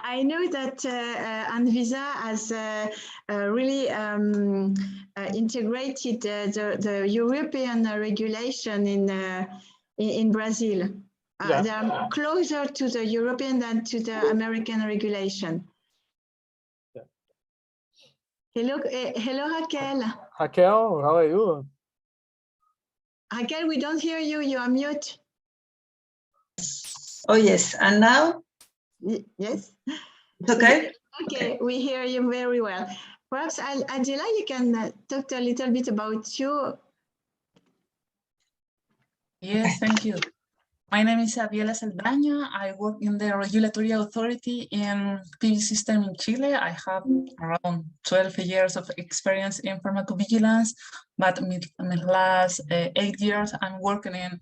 I know that Anvisa has really integrated the European regulation in Brazil. Yeah. They are closer to the European than to the American regulation. Yeah. Hello, hello, Raquel. Raquel, how are you? Raquel, we don't hear you. You are mute. Oh, yes. And now? Yes. It's okay? Okay, we hear you very well. Perhaps, Angela, you can talk a little bit about you. Yes, thank you. My name is Abiela Saldaña. I work in the regulatory authority in PV system in Chile. I have around 12 years of experience in pharmacovigilance, but in the last 8 years, I'm working in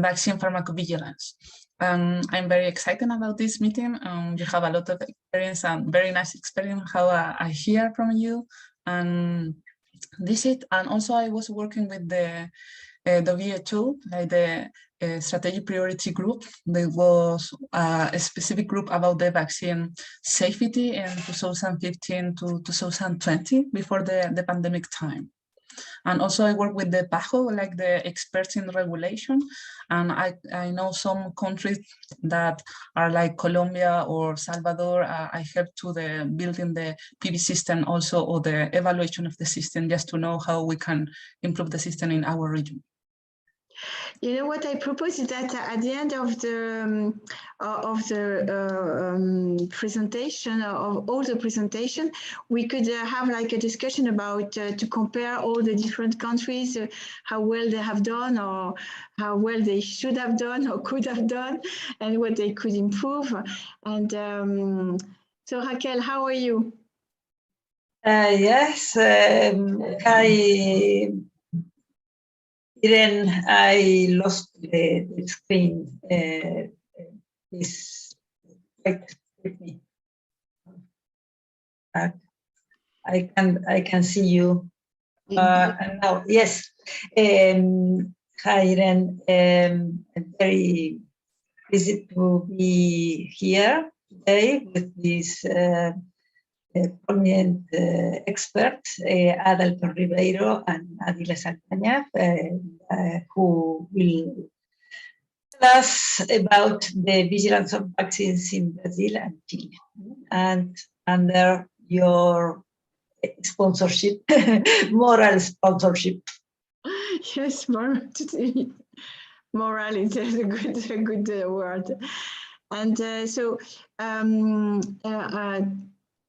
vaccine pharmacovigilance. I'm very excited about this meeting. You have a lot of experience and very nice experience how I hear from you. And this is, and also I was working with the WHO, like the strategic priority group. There was a specific group about the vaccine safety in 2015 to 2020 before the pandemic time. And also I work with the PAJO, like the experts in regulation. And I know some countries that are like Colombia or Salvador. I help to the building the PV system also, or the evaluation of the system, just to know how we can improve the system in our region. You know what I propose is that at the end of the presentation, of all the presentation, we could have like a discussion about to compare all the different countries, how well they have done, or how well they should have done or could have done, and what they could improve. And so Raquel, how are you? Yes, I lost the screen. Please with me. I can see you. And now, yes. Hi, Irene. I'm very pleased to be here today with this prominent experts, Adalberto Ribeiro and Adila Saldaña, who will tell us about the vigilance of vaccines in Brazil and Chile. And under your sponsorship, moral sponsorship. Yes, moral is a good word. And so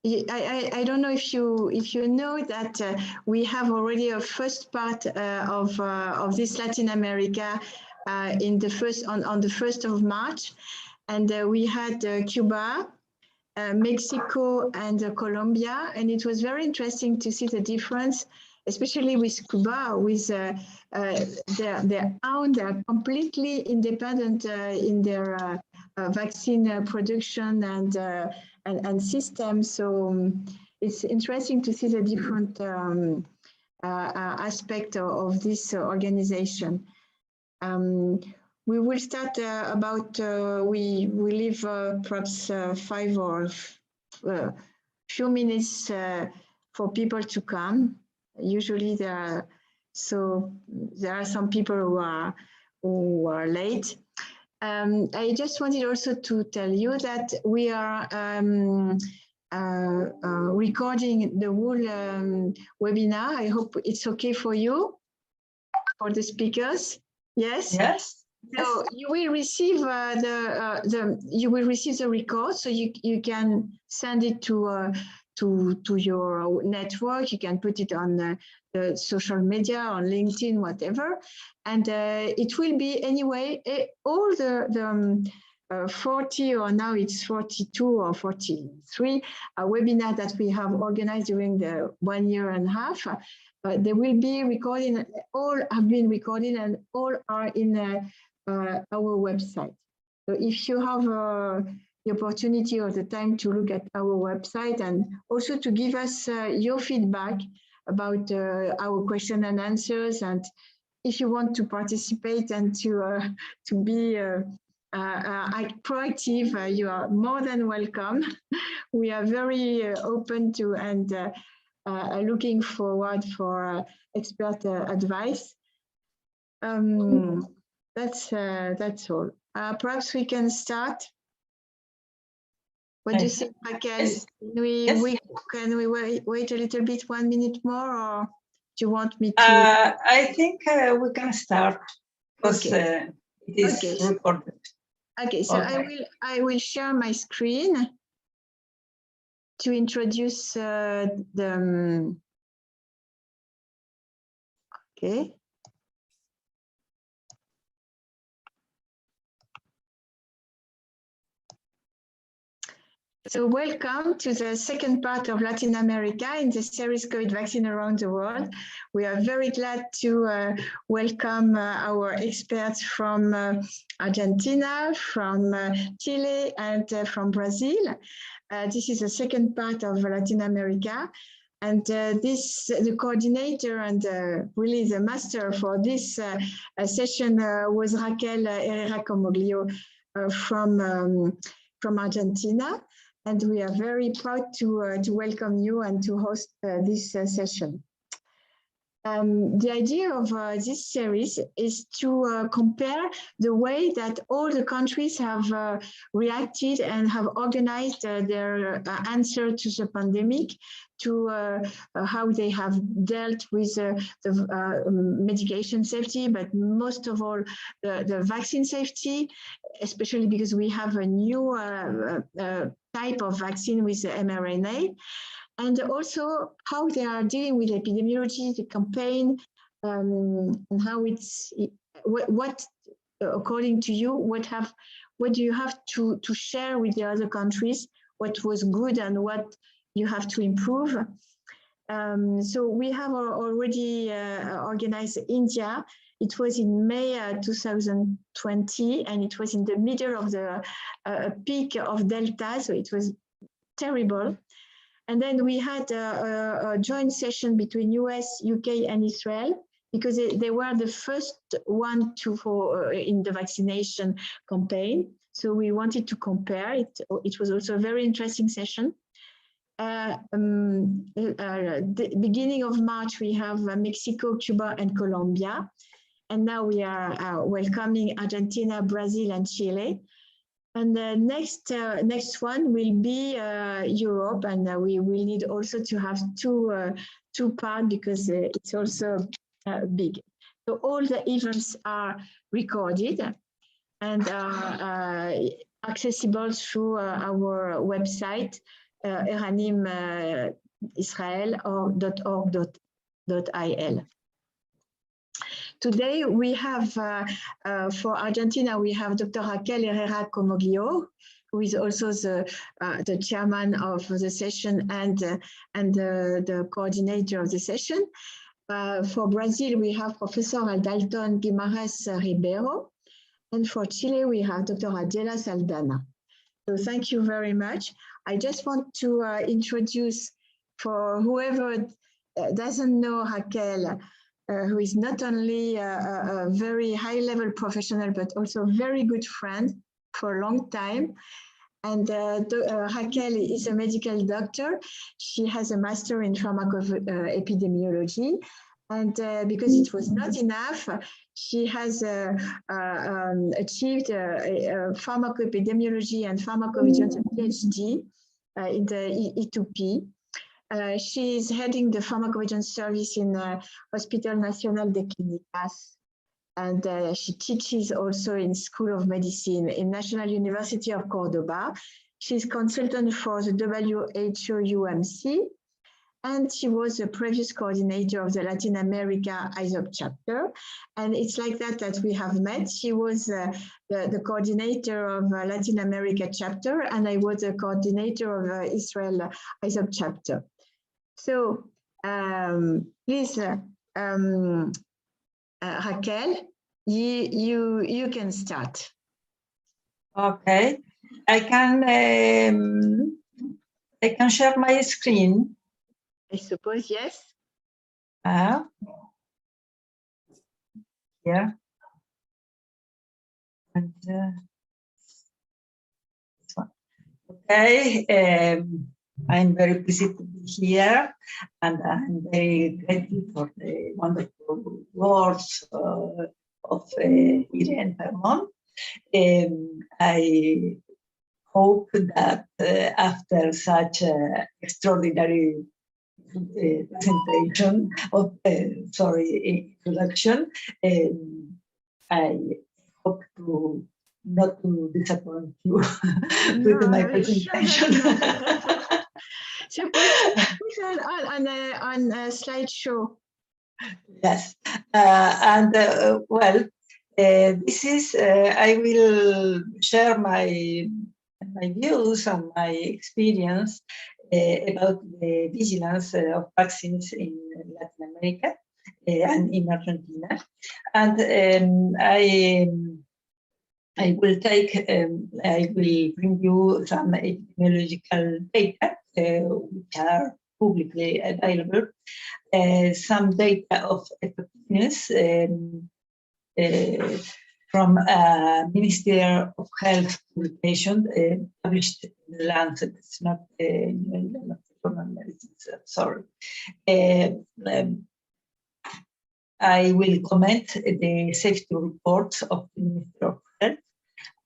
I don't know if you know that we have already a first part of this Latin America in the on the 1st of March, and we had Cuba, Mexico, and Colombia, and it was very interesting to see the difference, especially with Cuba, with their own, they're completely independent in their vaccine production and systems. So it's interesting to see the different aspect of this organization. We will start about, we leave perhaps 5 or few minutes for people to come. Usually there are some people who are late. I just wanted also to tell you that we are recording the whole webinar. I hope it's okay for you, for the speakers. Yes. Yes. So you will receive the record, so you can send it to your network. You can put it on the social media, on LinkedIn, whatever, and it will be anyway all the 40, or now it's 42 or 43 webinar that we have organized during the 1.5 years. They will be recorded. All have been recorded, and all are in our website. So if you have the opportunity or the time to look at our website, and also to give us your feedback about our question and answers, and if you want to participate and to be proactive, you are more than welcome. We are very open to and looking forward for expert advice. That's all. Perhaps we can start. What do you think, Raquel? Can we wait a little bit, 1 minute more, or do you want me to? I think we can start because it is recorded. Okay, so I will share my screen to introduce the. Okay. So welcome to the second part of Latin America in the series COVID Vaccine Around the World. We are very glad to welcome our experts from Argentina, from Chile, and from Brazil. This is the second part of Latin America. And the coordinator and really the master for this session was Raquel Herrera Comoglio from Argentina. And we are very proud to welcome you and to host this session. The idea of this series is to compare the way that all the countries have reacted and have organized their answer to the pandemic, to how they have dealt with the medication safety, but most of all the vaccine safety, especially because we have a new type of vaccine with the mRNA. And also how they are dealing with epidemiology, the campaign, and how what according to you, what do you have to share with the other countries? What was good and what you have to improve? So we have already organized India. It was in May 2020, and it was in the middle of the peak of Delta, so it was terrible. And then we had a joint session between US, UK, and Israel, because they were the first one in the vaccination campaign. So we wanted to compare it. It was also a very interesting session. The beginning of March, we have Mexico, Cuba, and Colombia. And now we are welcoming Argentina, Brazil, and Chile. And the next one will be Europe, and we will need also to have two parts because it's also big. So all the events are recorded and are accessible through our website, eranim.israel.org.il. Today we have, for Argentina, we have Dr. Raquel Herrera Comoglio, who is also the chairman of the session and the coordinator of the session. For Brazil, we have Professor Adalton Guimarães Ribeiro. And for Chile, we have Dr. Adiela Saldana. So thank you very much. I just want to introduce, for whoever doesn't know Raquel, who is not only a very high-level professional, but also a very good friend for a long time. And Raquel is a medical doctor. She has a master in pharmacoepidemiology. And because it was not enough, she has achieved pharmacoepidemiology and pharmacovigilance PhD in the E2P. She is heading the pharmacovigilance service in Hospital Nacional de Clínicas, and she teaches also in School of Medicine in National University of Cordoba. She's consultant for the WHO UMC, and she was the previous coordinator of the Latin America ISOP chapter. And it's like that we have met. She was the coordinator of Latin America chapter, and I was the coordinator of Israel ISOP chapter. So please, Raquel, you can start. Okay, I can share my screen. I suppose, yes. Here. And Okay, I'm very pleased to be here, and I'm very grateful for the wonderful words of Irene Vermont. I hope that after such extraordinary presentation of introduction, I hope to not to disappoint you with my presentation. So push on a slideshow. Yes, and well, this is I will share my views and my experience about the vigilance of vaccines in Latin America and in Argentina, and I will bring you some epidemiological data which are publicly available, some data of effectiveness from Ministry of Health publication published in the Lancet. It's not New England Journal of Medicine, sorry. I will comment the safety reports of the Ministry of Health.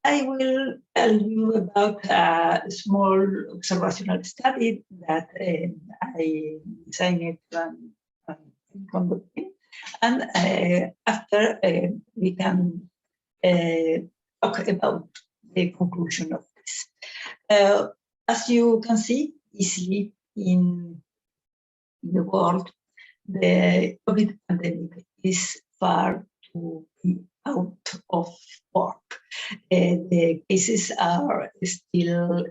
I will tell you about a small observational study that I designed and conducted. And after we can talk about the conclusion of this. As you can see easily in the world, the COVID pandemic is far to be out of work. The cases are still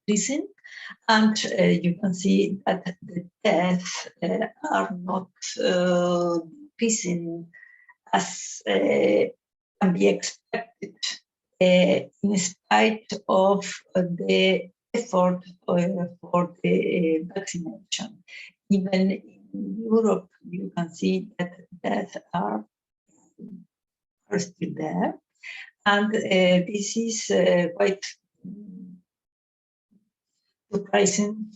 increasing, and you can see that the deaths are not increasing as can be expected, in spite of the effort for the vaccination. Even in Europe, you can see that deaths are still there, and this is quite surprising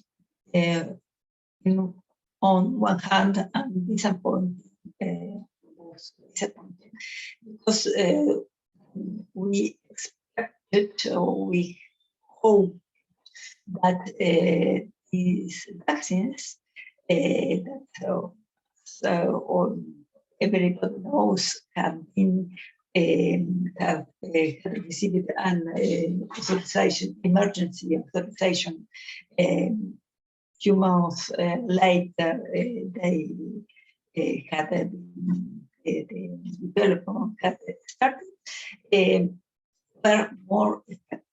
on one hand, and disappointing. Because we expected, or we hope that these vaccines that everybody knows have been have received an authorization, emergency authorization. Few months later, they had the development had started, were more effective.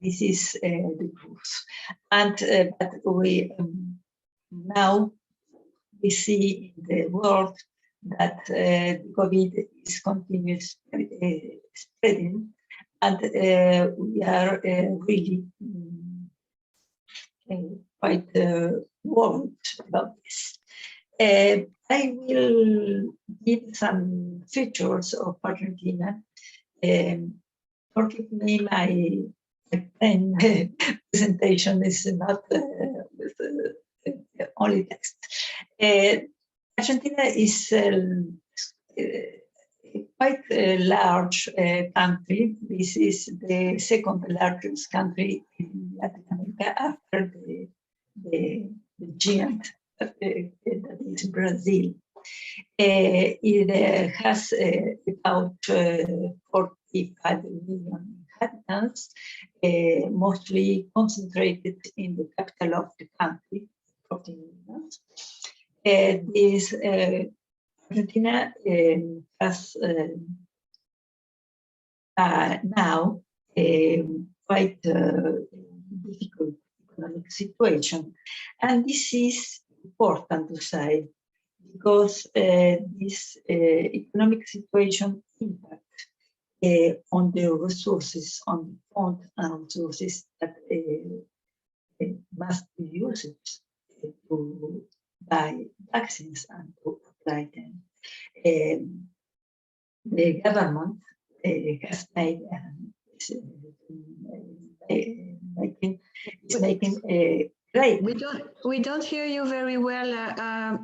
This is the proof, and but we now we see in the world that COVID is continuously spreading, and we are really quite worried about this. I will give some features of Argentina. Forgive me, my presentation is not with only text. Argentina is quite a large country. This is the second largest country in Latin America after the giant that is Brazil. It has about 45 million inhabitants, mostly concentrated in the capital of the country, 14 million. This Argentina has now quite difficult economic situation, and this is important to say because this economic situation impacts on the resources, on the fund and resources that must be used to buy vaccines and to apply them. The government has made making great. We don't hear you very well.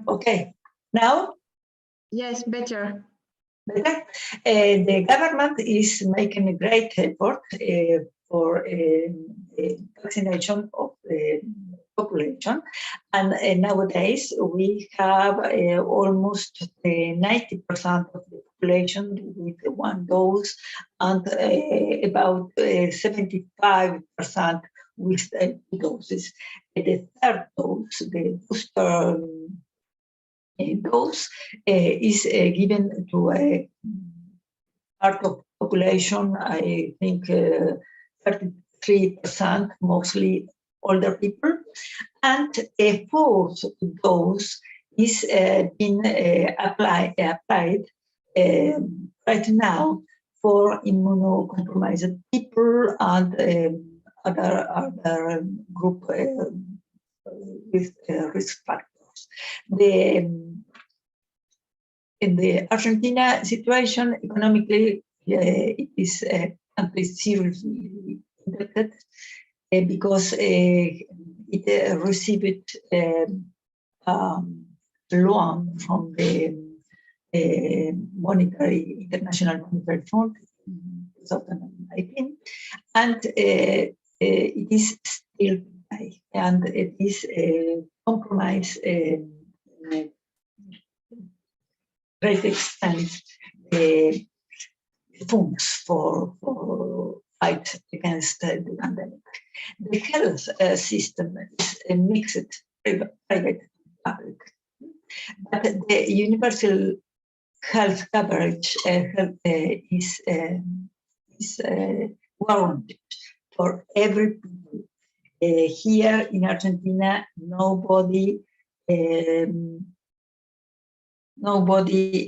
Okay, now Yes, better. better. The government is making a great effort for the vaccination of the population, and nowadays we have almost 90% of the population with one dose, and about 75% with two doses. The third dose, the booster dose, is given to a part of population, I think 33%, mostly older people, and a fourth dose is being applied right now for immunocompromised people and other group with risk factors. In the Argentina situation, economically, it is a country seriously indebted because it received loan from the International Monetary Fund in 2019, and it is still high, and it is compromised great extent the funds for fight against the pandemic. The health system is a mixed private and public, but the universal health coverage is warranted for every people. Here in Argentina, nobody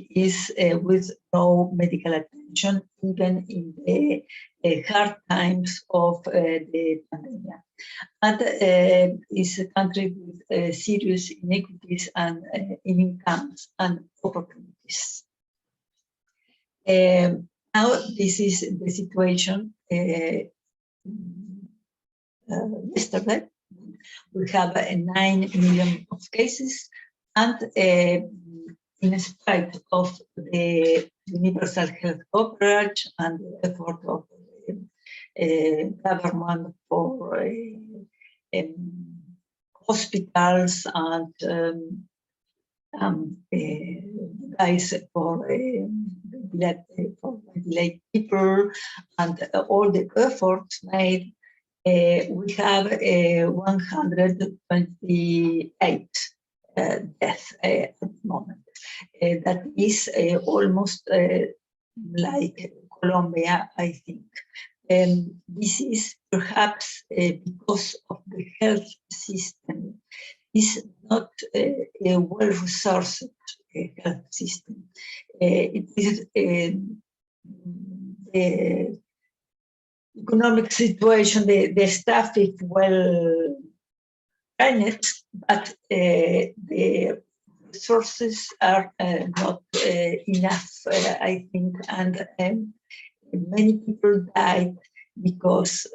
is with no medical attention, even in the hard times of the pandemic. And is a country with serious inequities and in incomes and opportunities. Now, this is the situation. Yesterday, we have 9 million of cases, and in spite of the universal health coverage and the effort of the government for hospitals and guys for ventilate people and all the efforts made, we have 128 deaths at the moment. That is almost like Colombia, I think. This is perhaps because of the health system. It's not a well-resourced health system. It is the economic situation, the staff is well trained, but the resources are not enough, I think, and many people died because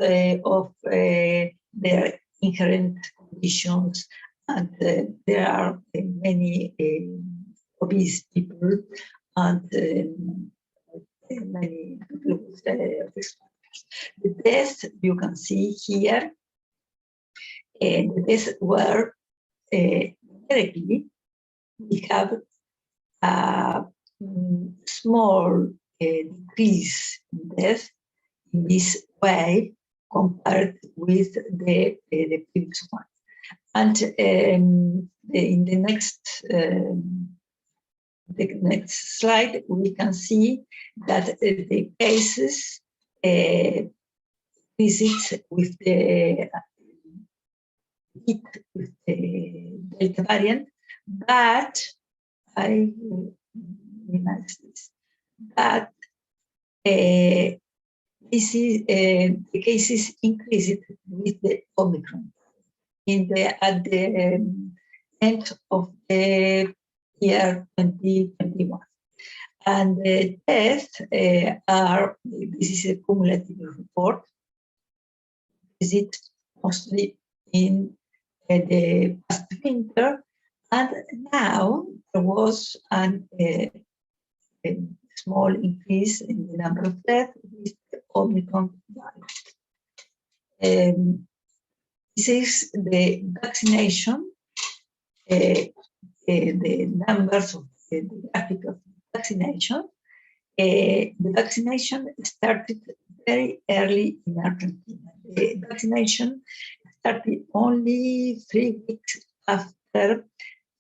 of their inherent conditions, and there are many obese people and many people with risk factors. The deaths you can see here, the deaths were directly. We have a small decrease in death in this way compared with the previous one. And in the next slide, we can see that the cases visits with the Delta variant, but I minimize this. But this is the cases increased with the Omicron at the end of the year 2021. And the deaths are, this is a cumulative report, visit mostly in the past winter, and now there was a small increase in the number of deaths with the Omicron variant. This is the vaccination, the numbers of the graphic of vaccination. The vaccination started very early in Argentina. The vaccination started only 3 weeks after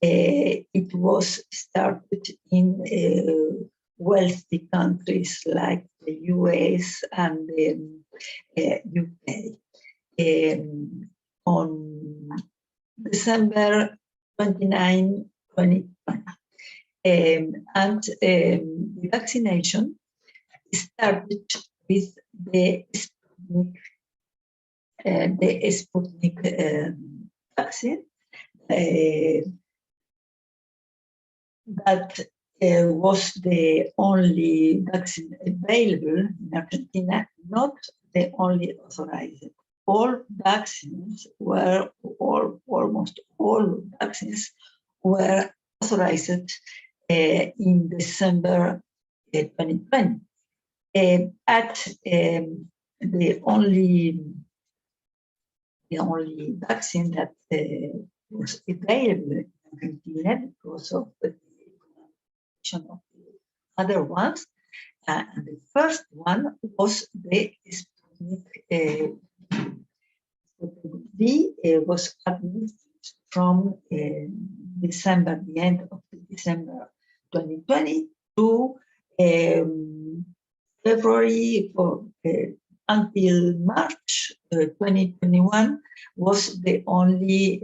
it was started in wealthy countries like the US and the UK. On December 29, 2020. And the vaccination started with the Sputnik vaccine that was the only vaccine available in Argentina, not the only authorized. All vaccines were, or almost all vaccines were authorized in December 2020. But the only vaccine that was available in Argentina because of the of the other ones, and the first one was the Sputnik V was administered from December, the end of December 2020 to February until March 2021 was the only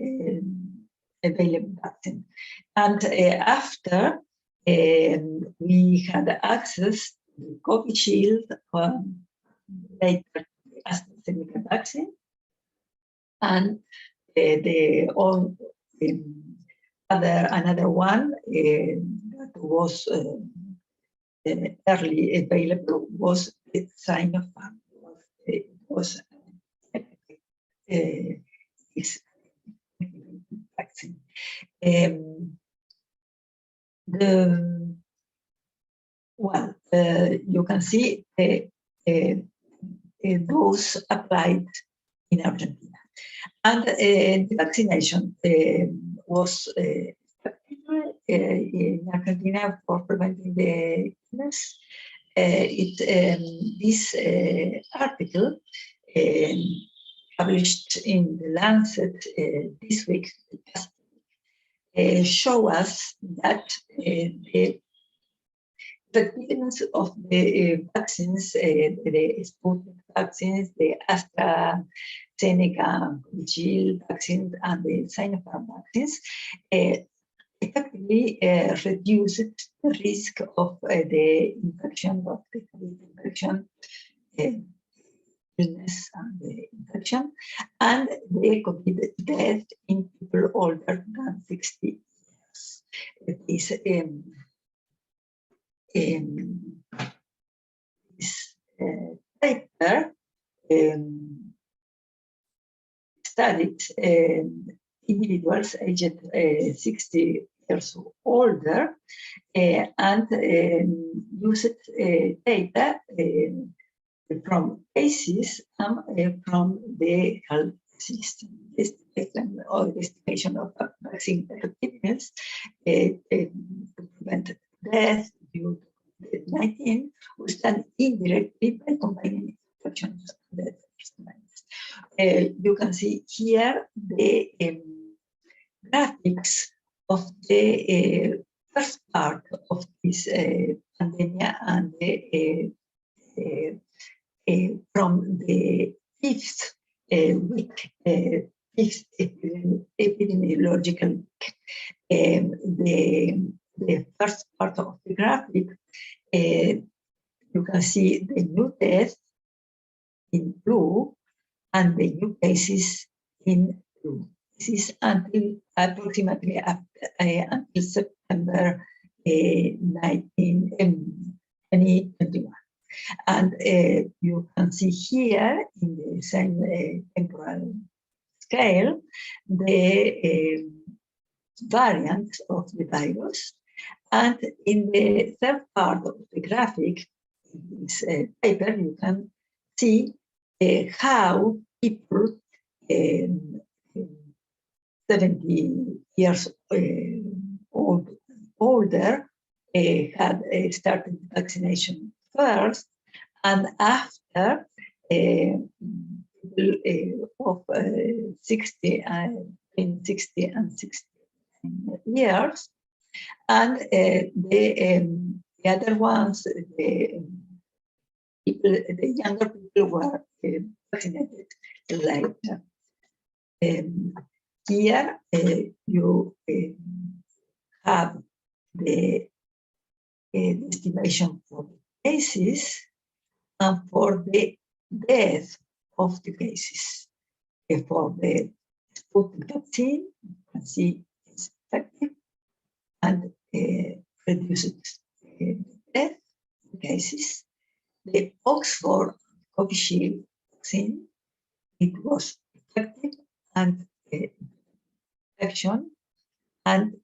available vaccine. And after we had access to the Covishield, later the AstraZeneca vaccine, and another one that was early available was the Sinopharm. It was this vaccine. You can see those applied in Argentina. And the vaccination was in Argentina for preventing the illness. This article published in the Lancet this week show us that the effectiveness of the vaccines, the Sputnik vaccines, the AstraZeneca, Covishield vaccines, and the Sinopharm vaccines effectively reduced the risk of the infection, of the COVID infection, illness and the infection, and the COVID death in people older than 60 years. This paper studied individuals aged 60 years or older and used data from cases and from the health system. Estimation of vaccine effectiveness to prevent death due to COVID-19 was done indirectly by combining infections and death estimates. You can see here the graphics of the first part of this pandemic and from the fifth week, fifth epidemiological week. The first part of the graphic, you can see the new deaths in blue and the new cases in blue. This is until approximately until September 2021. And you can see here in the same temporal scale the variants of the virus. And in the third part of the graphic, in this paper, you can see how people 70 years older had started vaccination first, and after people of 60 and 60 years, and the other ones, the younger people were vaccinated later. Here you have the estimation for the cases and for the death of the cases. For the Sputnik vaccine, you can see it's effective and reduces death cases. The Oxford Covishield vaccine, it was effective and infection and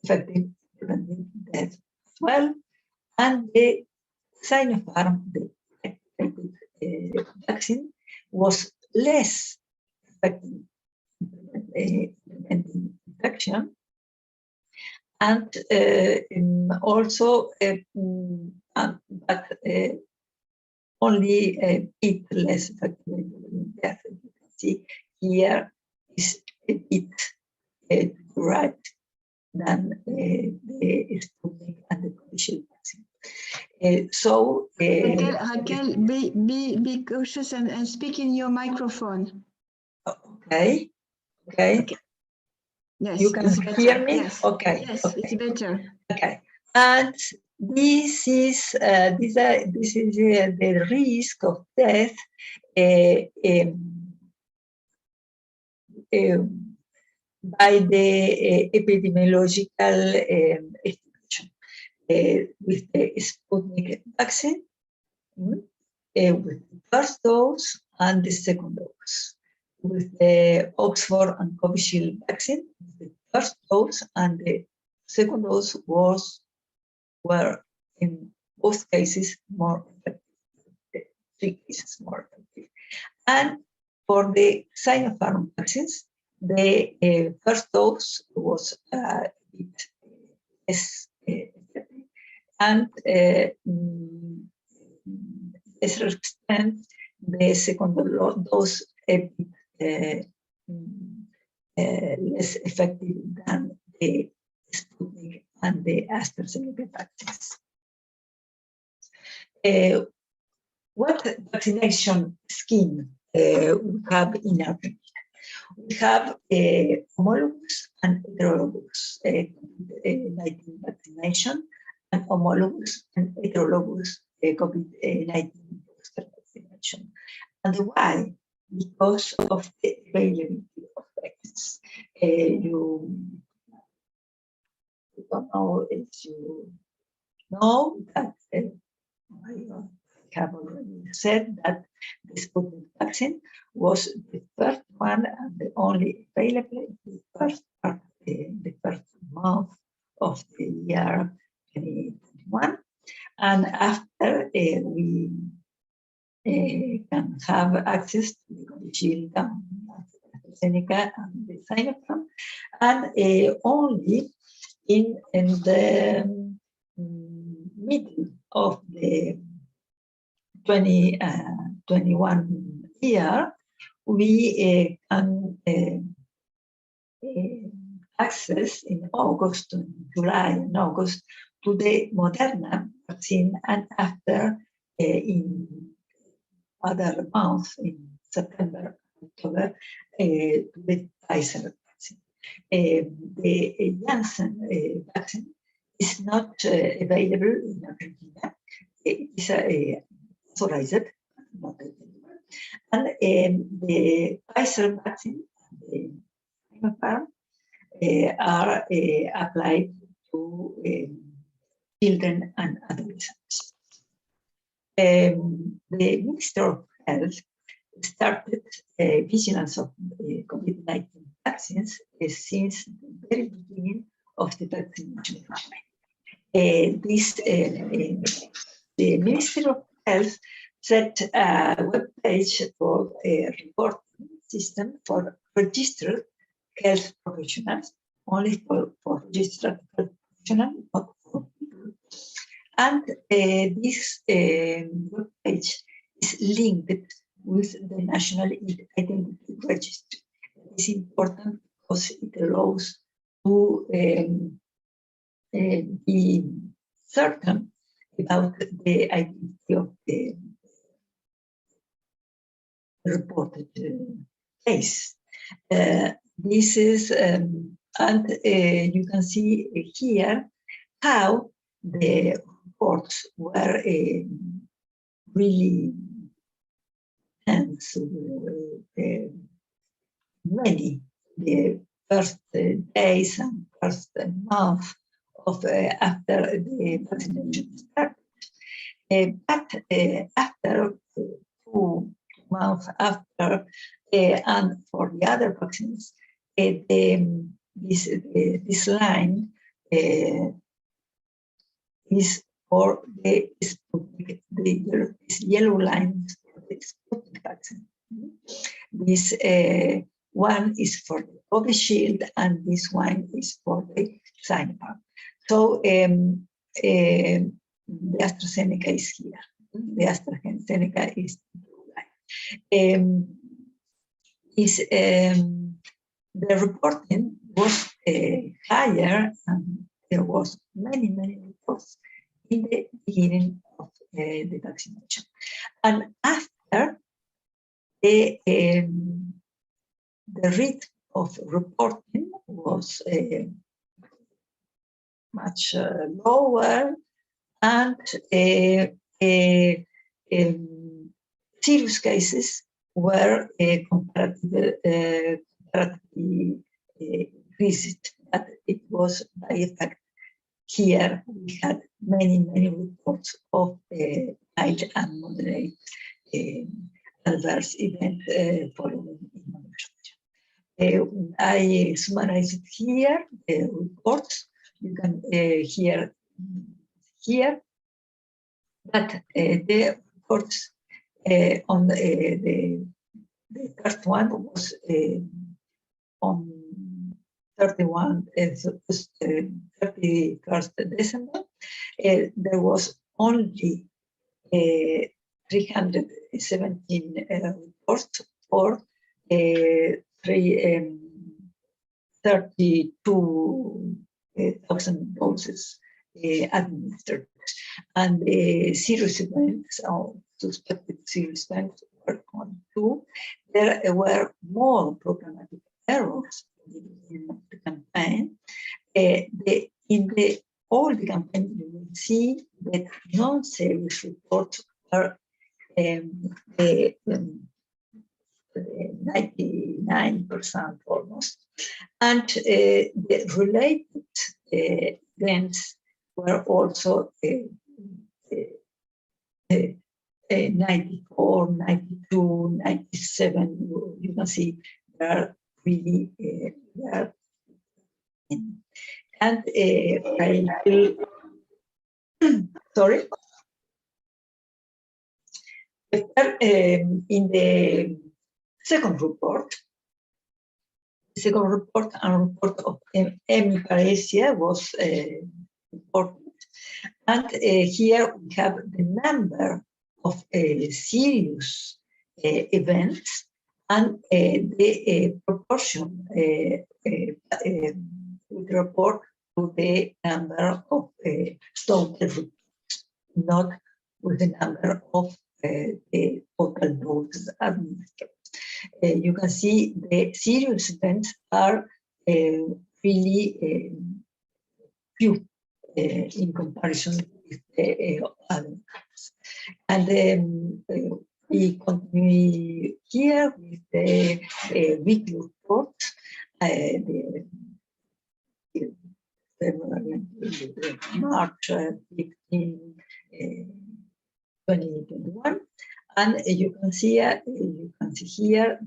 effective preventing death as well. And the Sinopharm, the vaccine, was less effective in preventing infection, and also but only a bit less effective in preventing death. You can see here is a bit to the right than the Sputnik and the Covishield vaccine. Raquel, be cautious and speak in your microphone. Okay. Yes, You can hear me? Yes. Okay. Yes, okay. it's better. Okay. And this is the risk of death by the epidemiological estimation with the Sputnik vaccine, with the first dose and the second dose. With the Oxford and Covishield vaccine, the first dose and the second dose were in both cases more effective, 3 cases more effective. And for the Sinopharm vaccines, the first dose was a bit less effective, and less extent the second dose a bit less effective than the Sputnik and the AstraZeneca vaccines. What vaccination scheme we have in Argentina? We have homologous and heterologous COVID-19 vaccination, and homologous and heterologous COVID-19 booster vaccination. And why? Because of the availability of vaccines. You don't know if you know that I have already said that the Sputnik vaccine was the first one and the only available in the first part, the first month of the year 2021. And after we can have access to the Covishield, AstraZeneca, and the Sinopharm, and only in the middle of the 2021 year, we can access in August, July and August to the Moderna vaccine, and after in other months, in September, October, to the Pfizer vaccine. The Janssen vaccine is not available in Argentina. It is authorized, not available. And the Pfizer vaccine and the Sinopharm are applied to children and adolescents. the Minister of Health started vigilance of COVID-19 vaccines since the very beginning of the vaccination. The Ministry of Health set a web page for a reporting system for registered health professionals, only for registered health professionals, not for people. And this web page is linked with the National Identity Registry. It is important because it allows to be certain about the identity of the reported case. This is, and you can see here how the reports were really tense, many, the first days and first month of after the vaccination started. But after 2 months after, and for the other vaccines, this line is for the Sputnik, this yellow line is for the Sputnik vaccine. This one is for the Covishield, and this one is for the Sinopharm. So the AstraZeneca is here. The AstraZeneca is the reporting was higher, and there was many reports in the beginning of the vaccination. And after the rate of reporting was much lower, and serious cases were comparatively increased, but it was by effect. Here we had many reports of mild and moderate adverse event following immunization. I summarize it here, the reports. You can hear here that the reports on the first one was on 31st December. There was only 317 reports for 32,000 doses administered, and serious events or suspected serious events were on 2. There were more programmatic errors in the campaign. In the old campaign, you will see that non-serious reports are 99% almost, and the related events were also 94, 92, 97. You can see there are really there. And I will, sorry. In the second report and report of hemiparesia was important. And here we have the number of serious events and the proportion with report to the number of total reports, not with the number of the total doses administered. You can see the serious events are really few in comparison with the others. And we continue here with the weekly report, the February, March 15, 2021. And you can see here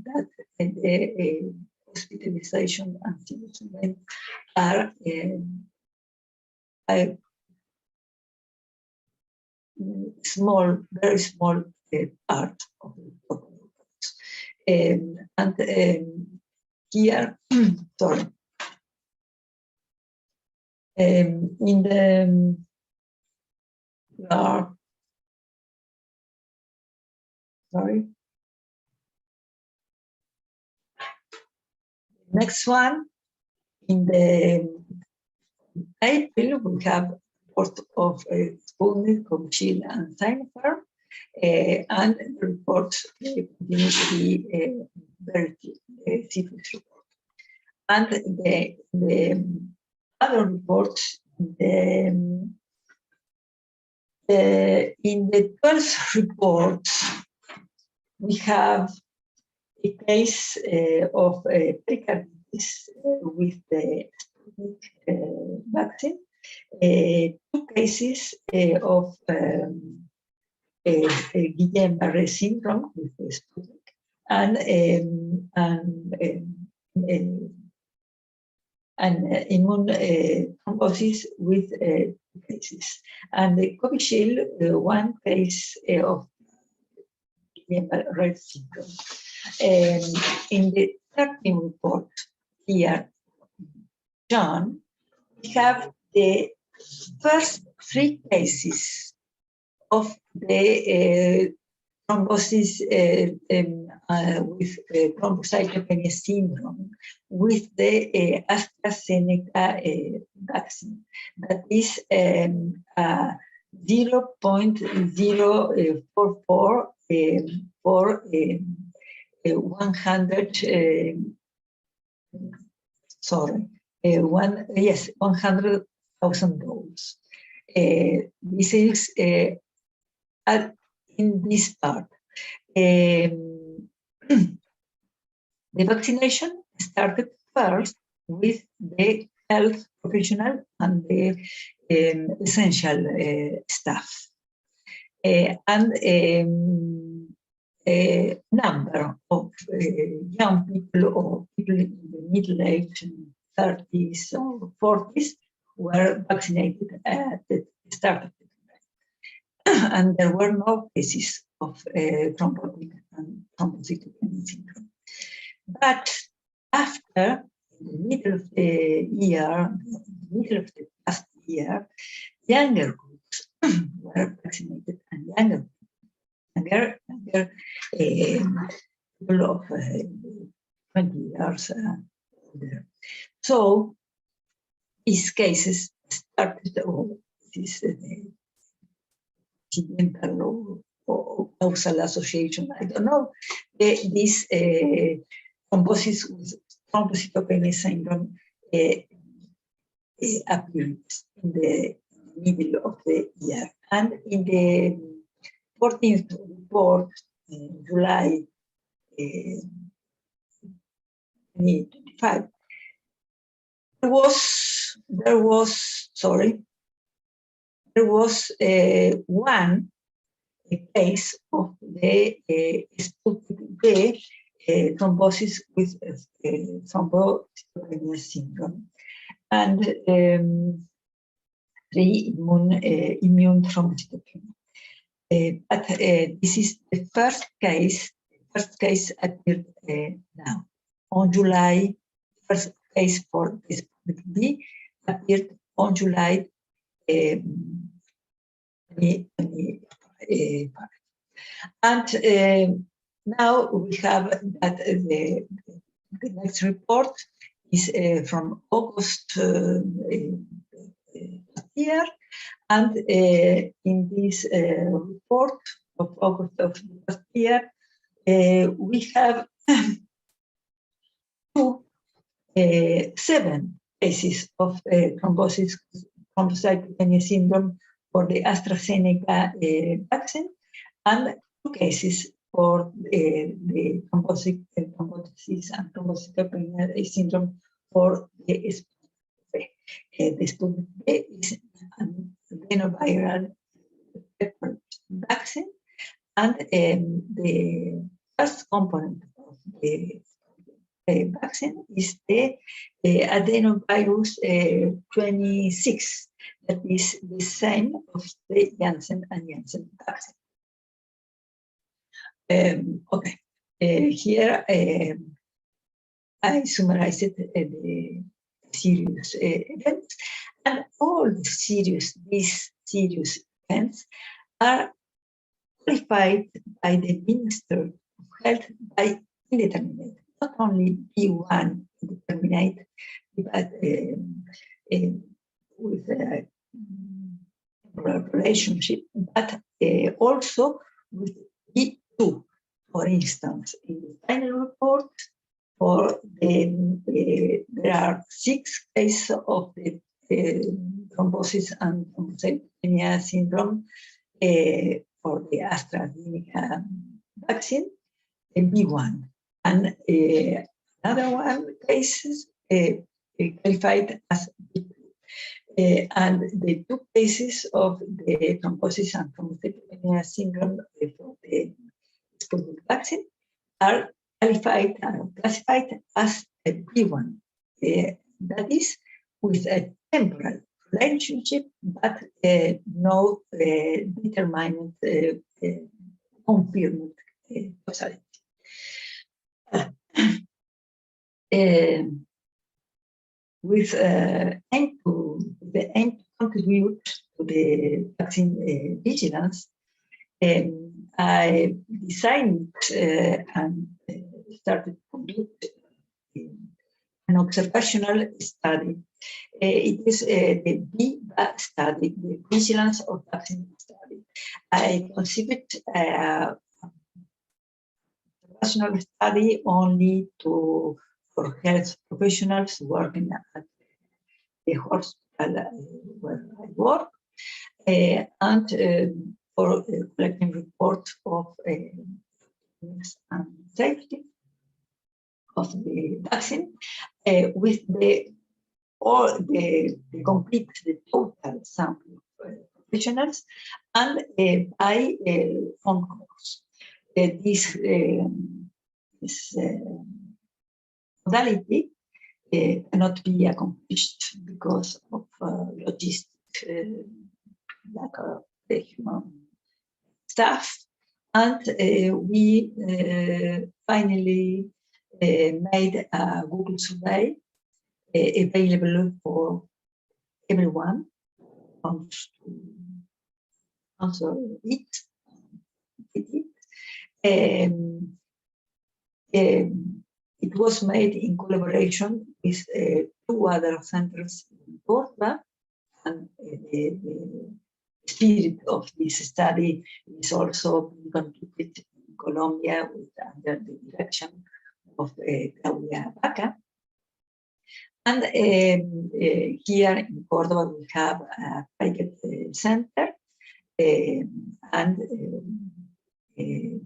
that the hospitalization and serious events are a small, very small part of the total reports. Here, sorry, in the sorry. Next one, in the April, we have report of Sputnik, Chile, and Sinopharm, and the reports continue to be very serious report. And the other reports, in the 12th report, we have a case of pericarditis with the Sputnik vaccine, 2 cases of Guillain-Barré syndrome with the Sputnik, and immune thrombosis with 2 cases. And the Covishield, 1 case of Guillain-Barré syndrome. In the 13th report here, John, we have the first 3 cases of the thrombosis with thrombocytopenia syndrome with the AstraZeneca vaccine. That is 0.044 for 100. 100,000 doses. This is in this part. The vaccination started first with the health professional and the essential staff. And a number of young people or people in the middle age, 30s or 40s, were vaccinated at the start of the pandemic. And there were no cases of thrombotic and thrombocytopenia syndrome. But after the middle of the year, middle of the past year, younger groups were vaccinated, and younger people of 20 years older. So these cases started, or this incidental or causal association, I don't know, this thrombosis with thrombocytopenia syndrome appeared in the middle of the year. And in the 14th report, in July 2025, there was one case of the Sputnik thrombosis with thrombocytopenia syndrome, and 3 immune thrombocytopenia. But this is the first case. First case appeared now on July. First case for this B appeared on July 2025. And now we have that the next report is from August year, and in this report of August of last year, we have 7 cases of thrombocytopenia syndrome for the AstraZeneca vaccine, and 2 cases for the thrombosis and thrombocytopenia syndrome for the Sputnik. The Sputnik is an adenoviral vaccine, and the first component of the vaccine is the adenovirus 26, that is the same of the Janssen and Janssen vaccine. Okay, here I summarized the serious events, and all these serious events are qualified by the Minister of Health by indeterminate, not only B1 indeterminate, but with a relationship, but also with B2. For instance, in the final report, there are 6 cases of the thrombosis and thrombocytopenia syndrome for the AstraZeneca vaccine, B1, and another one cases qualified as B2. And the 2 cases of the thrombosis and thrombocytopenia syndrome for the Sputnik vaccine are classified as a B1. That is, with a temporal relationship, but no determined confirmed causality. With the aim to contribute to the vaccine vigilance, I designed and started to conduct an observational study. It is the VIVA study, the Vigilance of Vaccine Study. I conceived an observational study only for health professionals working at the hospital where I work, and for collecting reports of and safety of the vaccine, with the total sample of professionals, and by phone calls. This modality cannot be accomplished because of logistics, lack of human staff, and we finally made a Google survey available for everyone who wants to answer it. It was made in collaboration with 2 other centers in Córdoba, and the spirit of this study is also being conducted in Colombia under the direction of Claudia Vaca. And here in Córdoba we have a private center and the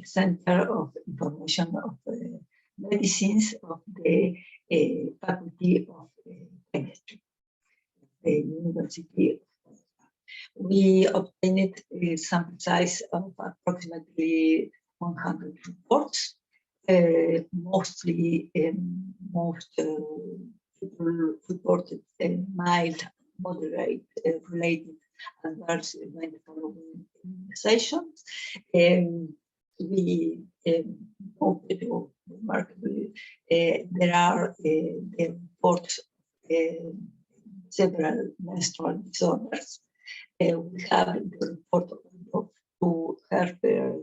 Center of Information of Medicines of the Faculty of Chemistry, the University. We obtained a sample size of approximately 100 reports. Most people reported mild, moderate, related adverse event following immunizations. We noted remarkably there are the reports of several menstrual disorders. We have the report of 2 herpes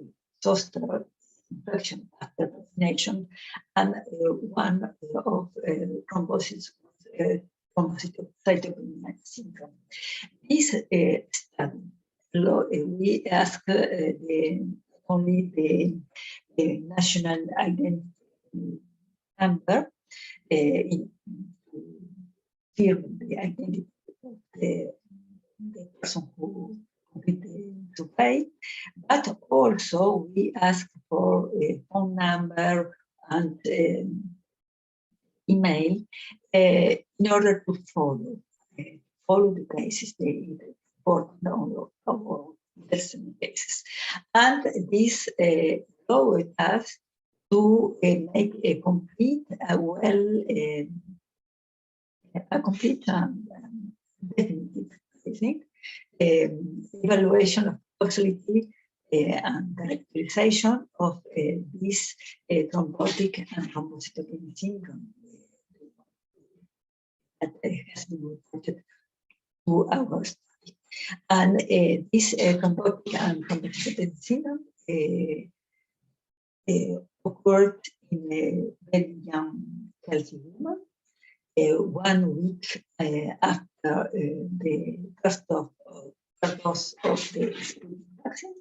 zoster infection after vaccination, and one of thrombosis thrombocytopenia syndrome. This study, we ask only the national identity number to firm the identity of the person who completed the survey, but also we ask for a phone number and email in order to follow the cases they report on There's some cases. And this allowed us to make a complete, complete and definitive, I think, evaluation of toxicity and characterization of this thrombotic and thrombocytopenic syndrome that has been reported to our study. And this thrombotic and thrombocytopenic syndrome occurred in a very young, healthy woman, 1 week after the first dose of the vaccine.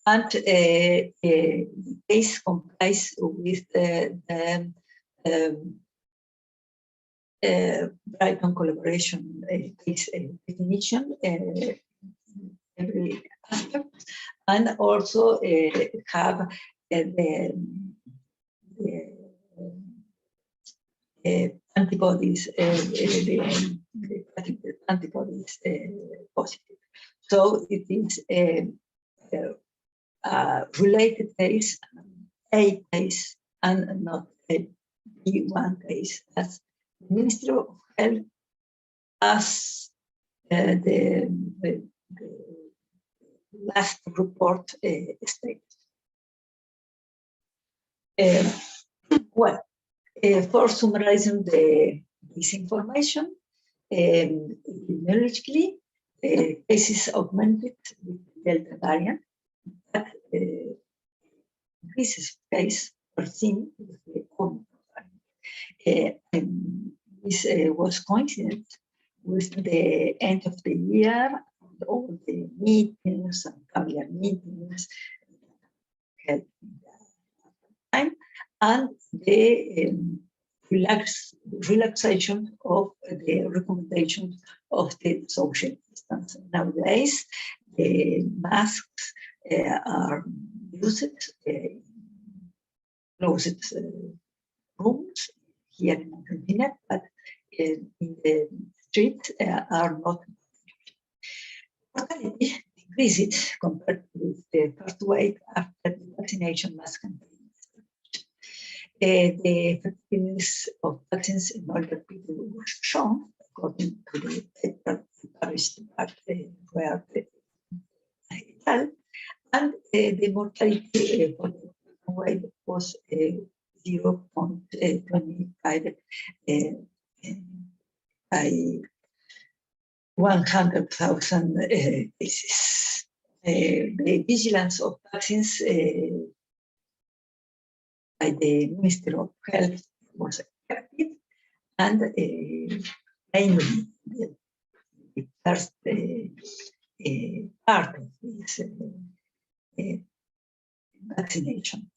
And the case complies with the Brighton collaboration case definition every aspect, and also have the antibodies, the antibodies positive. So it is a related case, A case, and not a B1 case, as the Ministry of Health, as the last report stated. Well, for summarizing this information, epidemiologically, cases augmented with the Delta variant, but increases case were seen with the Omicron variant. This was coincident with the end of the year, and all the meetings and familiar meetings held in that time, and the relaxation of the recommendations of the social distance. Nowadays, the masks are used in closed rooms here in Argentina, but in the streets are not. Mortality decreased compared with the first wave after the vaccination mask campaign. The effectiveness of vaccines in older people was shown, according to the paper published at where and the mortality for the wave was 0.25 by 100,000 cases. The vigilance of vaccines by the Ministry of Health was effective, and mainly the first part of this vaccination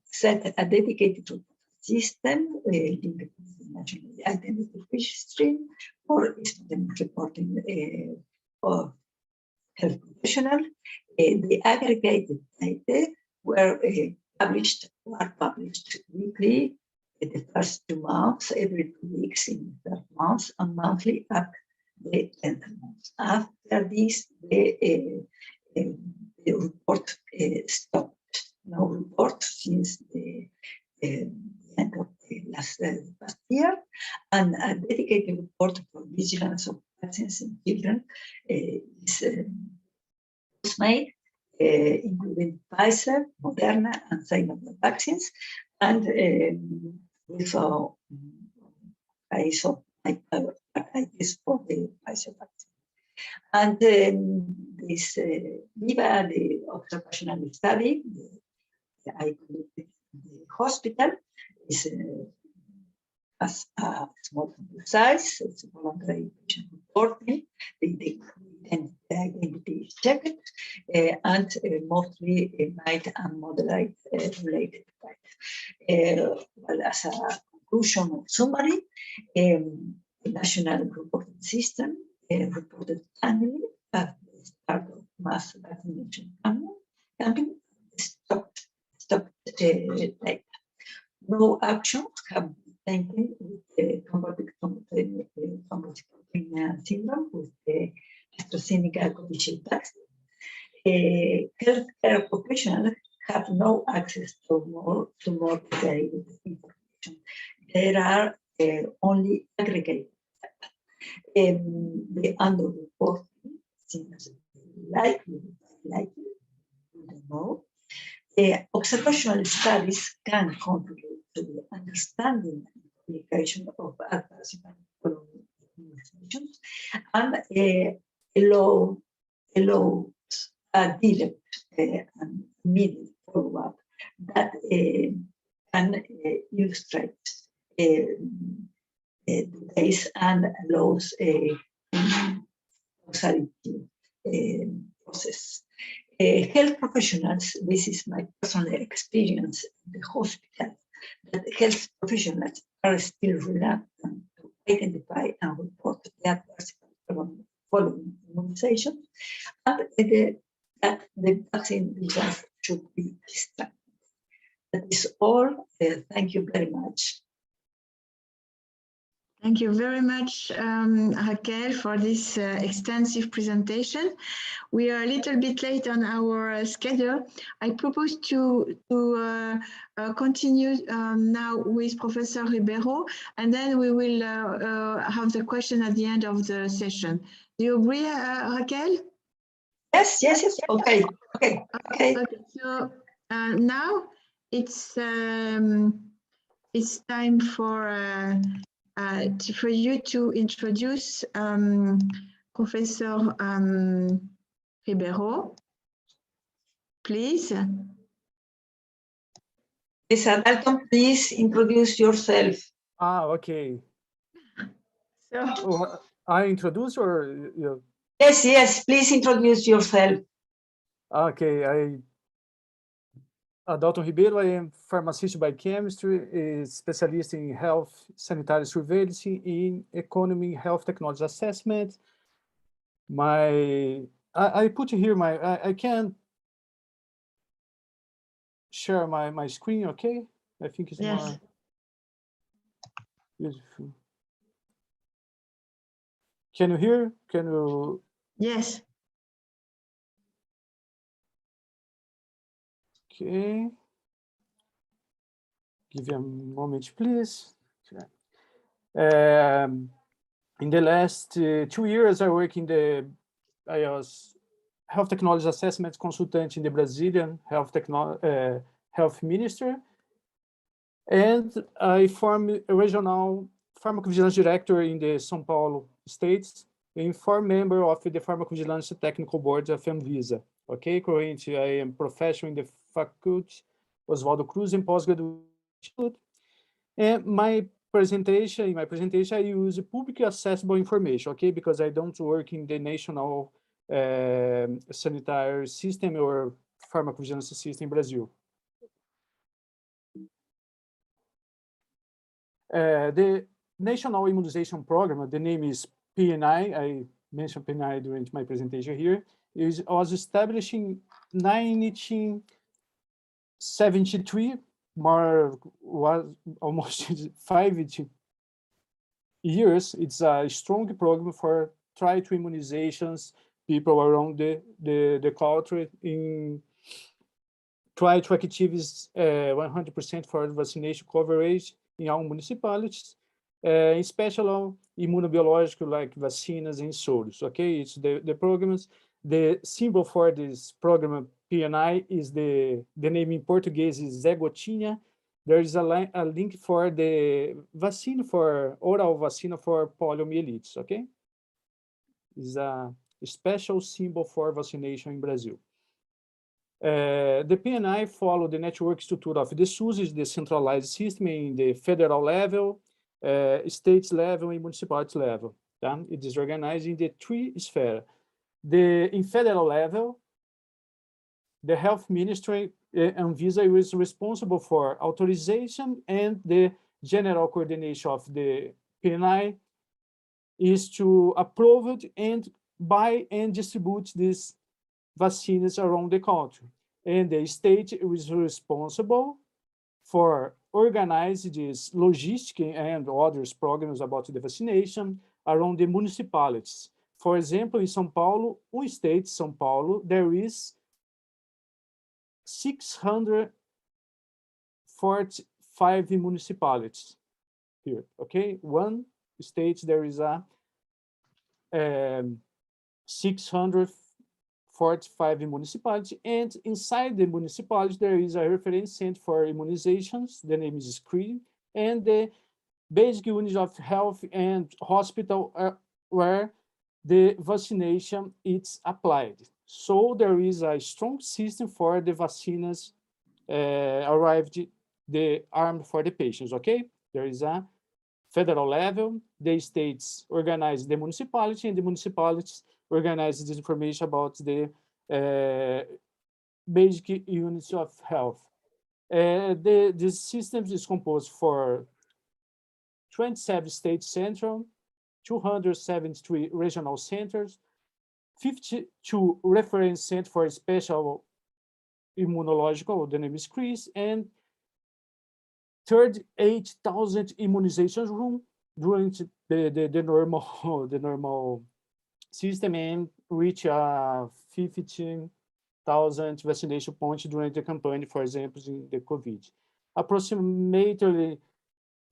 set a dedicated system linked to the national identity registry for student reporting of health professionals. The aggregated data were published weekly in the first 2 months, every 2 weeks in the third month, and monthly at the 10th month. After this, the report stopped. No report since the end of the last year, and a dedicated report for vigilance of vaccines in children was made, including Pfizer, Moderna, and Sinovac vaccines, and we saw case of hepatitis for the Pfizer vaccine. And this VIVA, the observational study, I conducted the hospital, is as a small size, it's a voluntary patient reporting, the identity is checked, and mostly mild and moderate related types. Well, as a conclusion or summary, the national reporting system reported annually at the start of mass vaccination campaign stopped data. No actions have been taken with the thrombotic thrombocytopenia syndrome with the AstraZeneca COVID vaccine. healthcare professionals have no access to more detailed information. There are only aggregated data. The underreporting seems likely, we don't know. Observational studies can contribute to the understanding and communication of adverse events following immunizations and allows a direct and immediate follow-up that can illustrate the case and allows causality process. Health professionals, this is my personal experience in the hospital, that health professionals are still reluctant to identify and report the adverse effects following immunization, and that the vaccine results should be distracted. That is all. Thank you very much. Thank you very much, Raquel, for this extensive presentation. We are a little bit late on our schedule. I propose to continue now with Professor Ribeiro, and then we will have the question at the end of the session. Do you agree, Raquel? Yes. Okay. So now it's time for you to introduce Professor Ribeiro, please. Mr. Dalton, please introduce yourself. Okay. So I introduce or you? Yes, please introduce yourself. Okay, Adalton Ribeiro, I am pharmacist by chemistry, a specialist in health sanitary surveillance in economy health technology assessment. I put here I can share my screen, okay? I think it's more beautiful. Can you hear? Can you? Yes. Okay. Give me a moment, please. In the last 2 years, I work I was health technology assessment consultant in the Brazilian health ministry, and I formed a regional pharmacovigilance director in the São Paulo states, and 4 member of the pharmacovigilance technical board of Anvisa. Okay, currently I am professor in the faculty Oswaldo Cruz and postgraduate. And in my presentation, I use publicly accessible information, okay, because I don't work in the national sanitary system or pharmacovigilance system in Brazil. The National Immunization Program, the name is PNI, I mentioned PNI during my presentation here, was established in 1973, was almost 5 years. It's a strong program for try to immunizations people around the country in try to achieve 100% for vaccination coverage in all municipalities, in special immunobiological like vaccines and soros. Okay, it's the programs. The symbol for this program PNI is the name in Portuguese is Zé Gotinha. There is a link for the vaccine for oral vaccine for poliomyelitis. Okay, is a special symbol for vaccination in Brazil. The PNI follow the network structure of the SUS, is the centralized system in the federal level, states level, and municipality level. It is organized in the 3 spheres. In federal level, the health ministry Anvisa is responsible for authorization, and the general coordination of the PNI is to approve it and buy and distribute these vaccines around the country. And the state is responsible for organizing this logistic and others programs about the vaccination around the municipalities. For example, in São Paulo, one state, São Paulo, there is 645 municipalities here, okay? One state, there is a 645 municipalities, and inside the municipality, there is a reference center for immunizations, the name is screening, and the basic units of health and hospital where the vaccination is applied. So there is a strong system for the vaccines arrived, the arm for the patients, okay? There is a federal level, the states organize the municipality, and the municipalities organize this information about the basic units of health. This system is composed for 27 state central, 273 regional centers, 52 reference centers for special immunological, the name is CRIS, and 38,000 immunizations room during the normal system, and reach 15,000 vaccination points during the campaign, for example, in the COVID. Approximately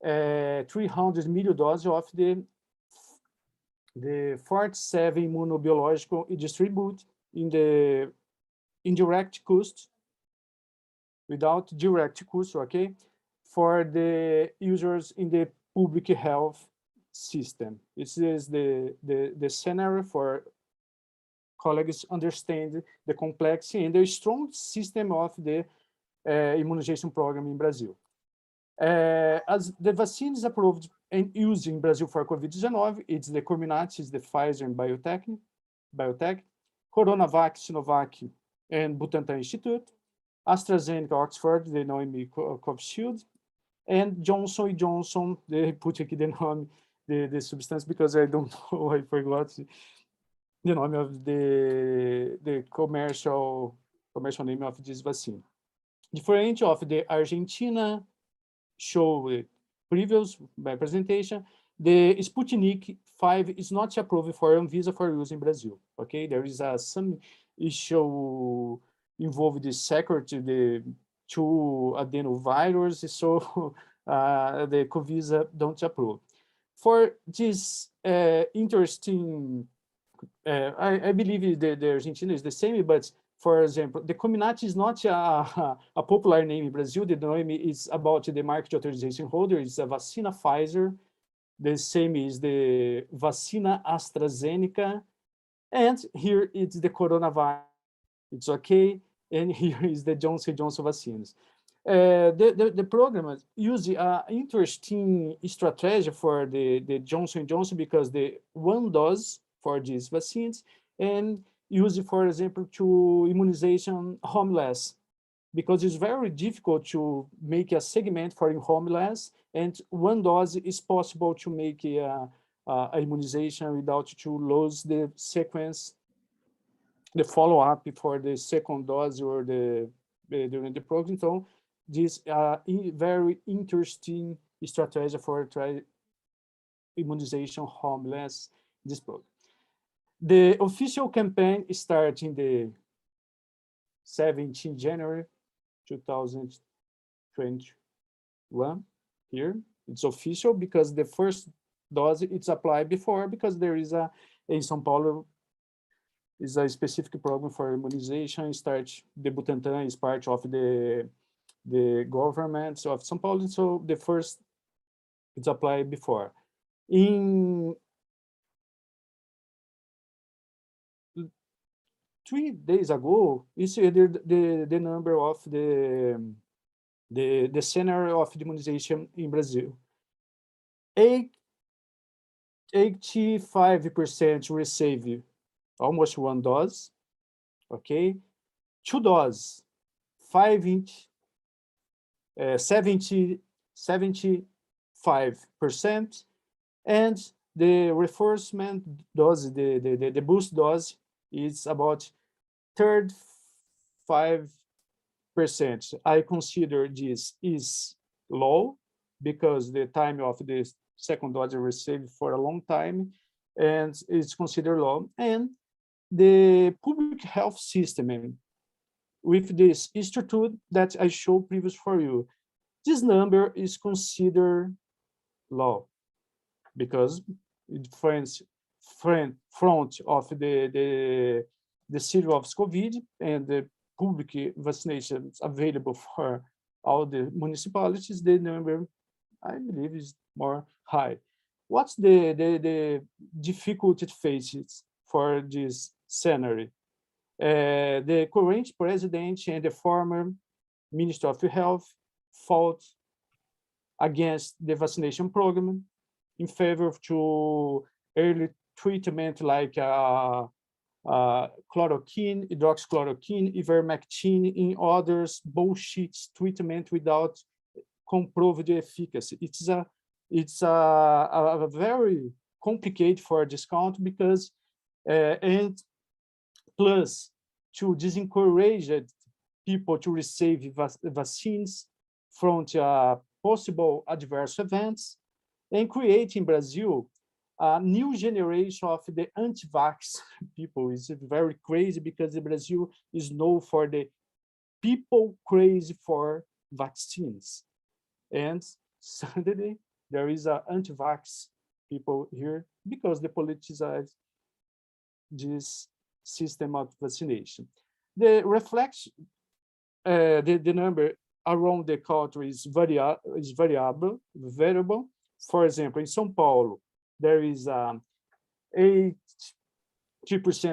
300 million doses of the 47 immunobiological distribute in the indirect cost, without direct cost, okay, for the users in the public health system. This is the scenario for colleagues understand the complexity and the strong system of the immunization program in Brazil. As the vaccine is approved and used in Brazil for COVID-19, it's the Comirnaty, it's the Pfizer and Biotech, Coronavac, Sinovac, and Butantan Institute, AstraZeneca, Oxford, the name Covishield, and Johnson & Johnson, they put aqui the name, the substance, because I don't know, I forgot the name of the commercial name of this vaccine. Different of the Argentina show previous by presentation, the Sputnik 5 is not approved for Anvisa for use in Brazil. Okay, there is some issue involved the security, the two adenovirus, so the Covisa don't approve. For this interesting, I believe the Argentina is the same, but for example, the Comirnaty is not a popular name in Brazil. The name is about the market authorization holder. It's a Vacina Pfizer. The same is the Vacina AstraZeneca. And here it's the Coronavac. It's okay. And here is the Johnson & Johnson vaccines. The program uses an interesting strategy for the Johnson & Johnson, because the one dose for these vaccines and use it, for example, to immunization homeless, because it's very difficult to make a segment for homeless, and one dose is possible to make a immunization without to lose the sequence, the follow-up for the second dose or during the program. So this very interesting strategy for immunization homeless, this program. The official campaign started in the 17th January 2021. Here it's official because the first dose it's applied before, because there is in São Paulo is a specific program for immunization. Start the Butantan is part of the government of São Paulo, so the first it's applied before. In 3 days ago, is the number of the scenario of immunization in Brazil. 85% receive almost one dose, okay? 2 doses, 75%, and the reinforcement dose, the boost dose, is about 35%. I consider this is low because the time of the second dose received for a long time, and it's considered law. And the public health system, with this institute that I showed previous for you, this number is considered law because it front of the city of COVID and the public vaccinations available for all the municipalities, the number, I believe, is more high. What's the difficulty faces for this scenario? The current president and the former Minister of Health fought against the vaccination program in favor to early treatment like chloroquine, hydroxychloroquine, ivermectin, in others bullshit treatment without comproved efficacy. It's a very complicated for discount because and plus to discourage people to receive vaccines from possible adverse events, and create in Brazil a new generation of the anti-vax people. Is very crazy because Brazil is known for the people crazy for vaccines, and suddenly there is an anti-vax people here because they politicize this system of vaccination. The reflection, the number around the country is variable. For example, in São Paulo, there is 80%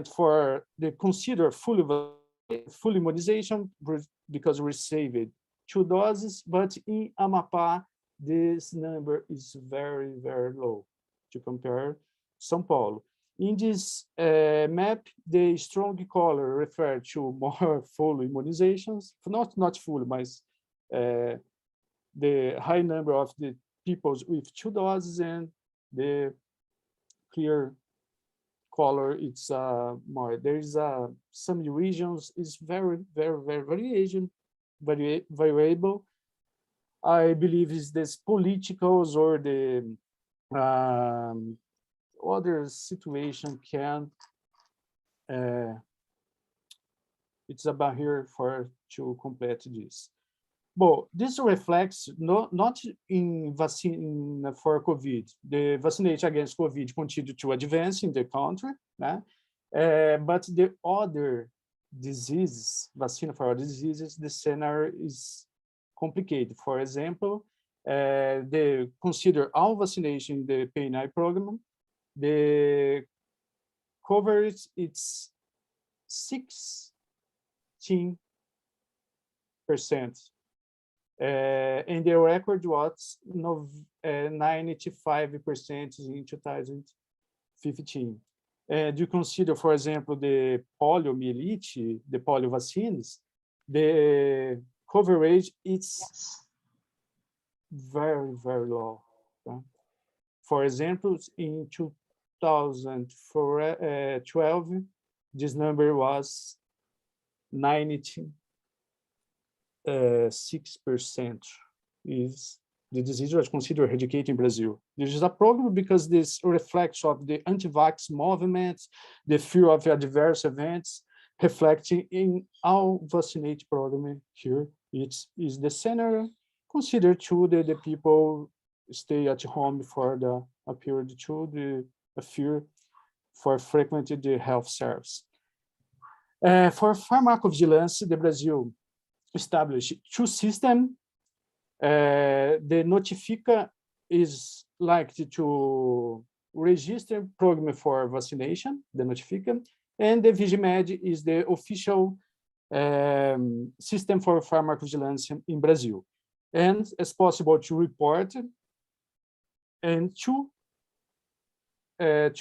for the considered full immunization because received 2 doses, but in Amapá, this number is very, very low to compare São Paulo. In this map, the strong color refer to more full immunizations, not full, but the high number of the people with 2 doses, and the clear color, it's more. There is some regions is very variable. I believe is this politicals or the other situation can. It's about here to complete this. But this reflects not in vaccine for COVID. The vaccination against COVID continued to advance in the country, but the other diseases, vaccine for other diseases, the scenario is complicated. For example, they consider all vaccination in the PNI program. The coverage it's 16%. And the record was 95% in 2015. And you consider, for example, the poliomyelitis, the polio vaccines, the coverage is very, very low. For example, in 2012, this number was 96% is the disease was considered eradicated in Brazil. This is a problem because this reflects of the anti-vax movement, the fear of adverse events, reflecting in our vaccinated program here. It is the center considered to the people stay at home for a period to the fear for frequenting the health service. For pharmacovigilance, the Brazil established 2 systems. The Notifica is likely to register program for vaccination, the Notifica, and the Vigimed is the official system for pharmacovigilance in Brazil. And it's possible to report and two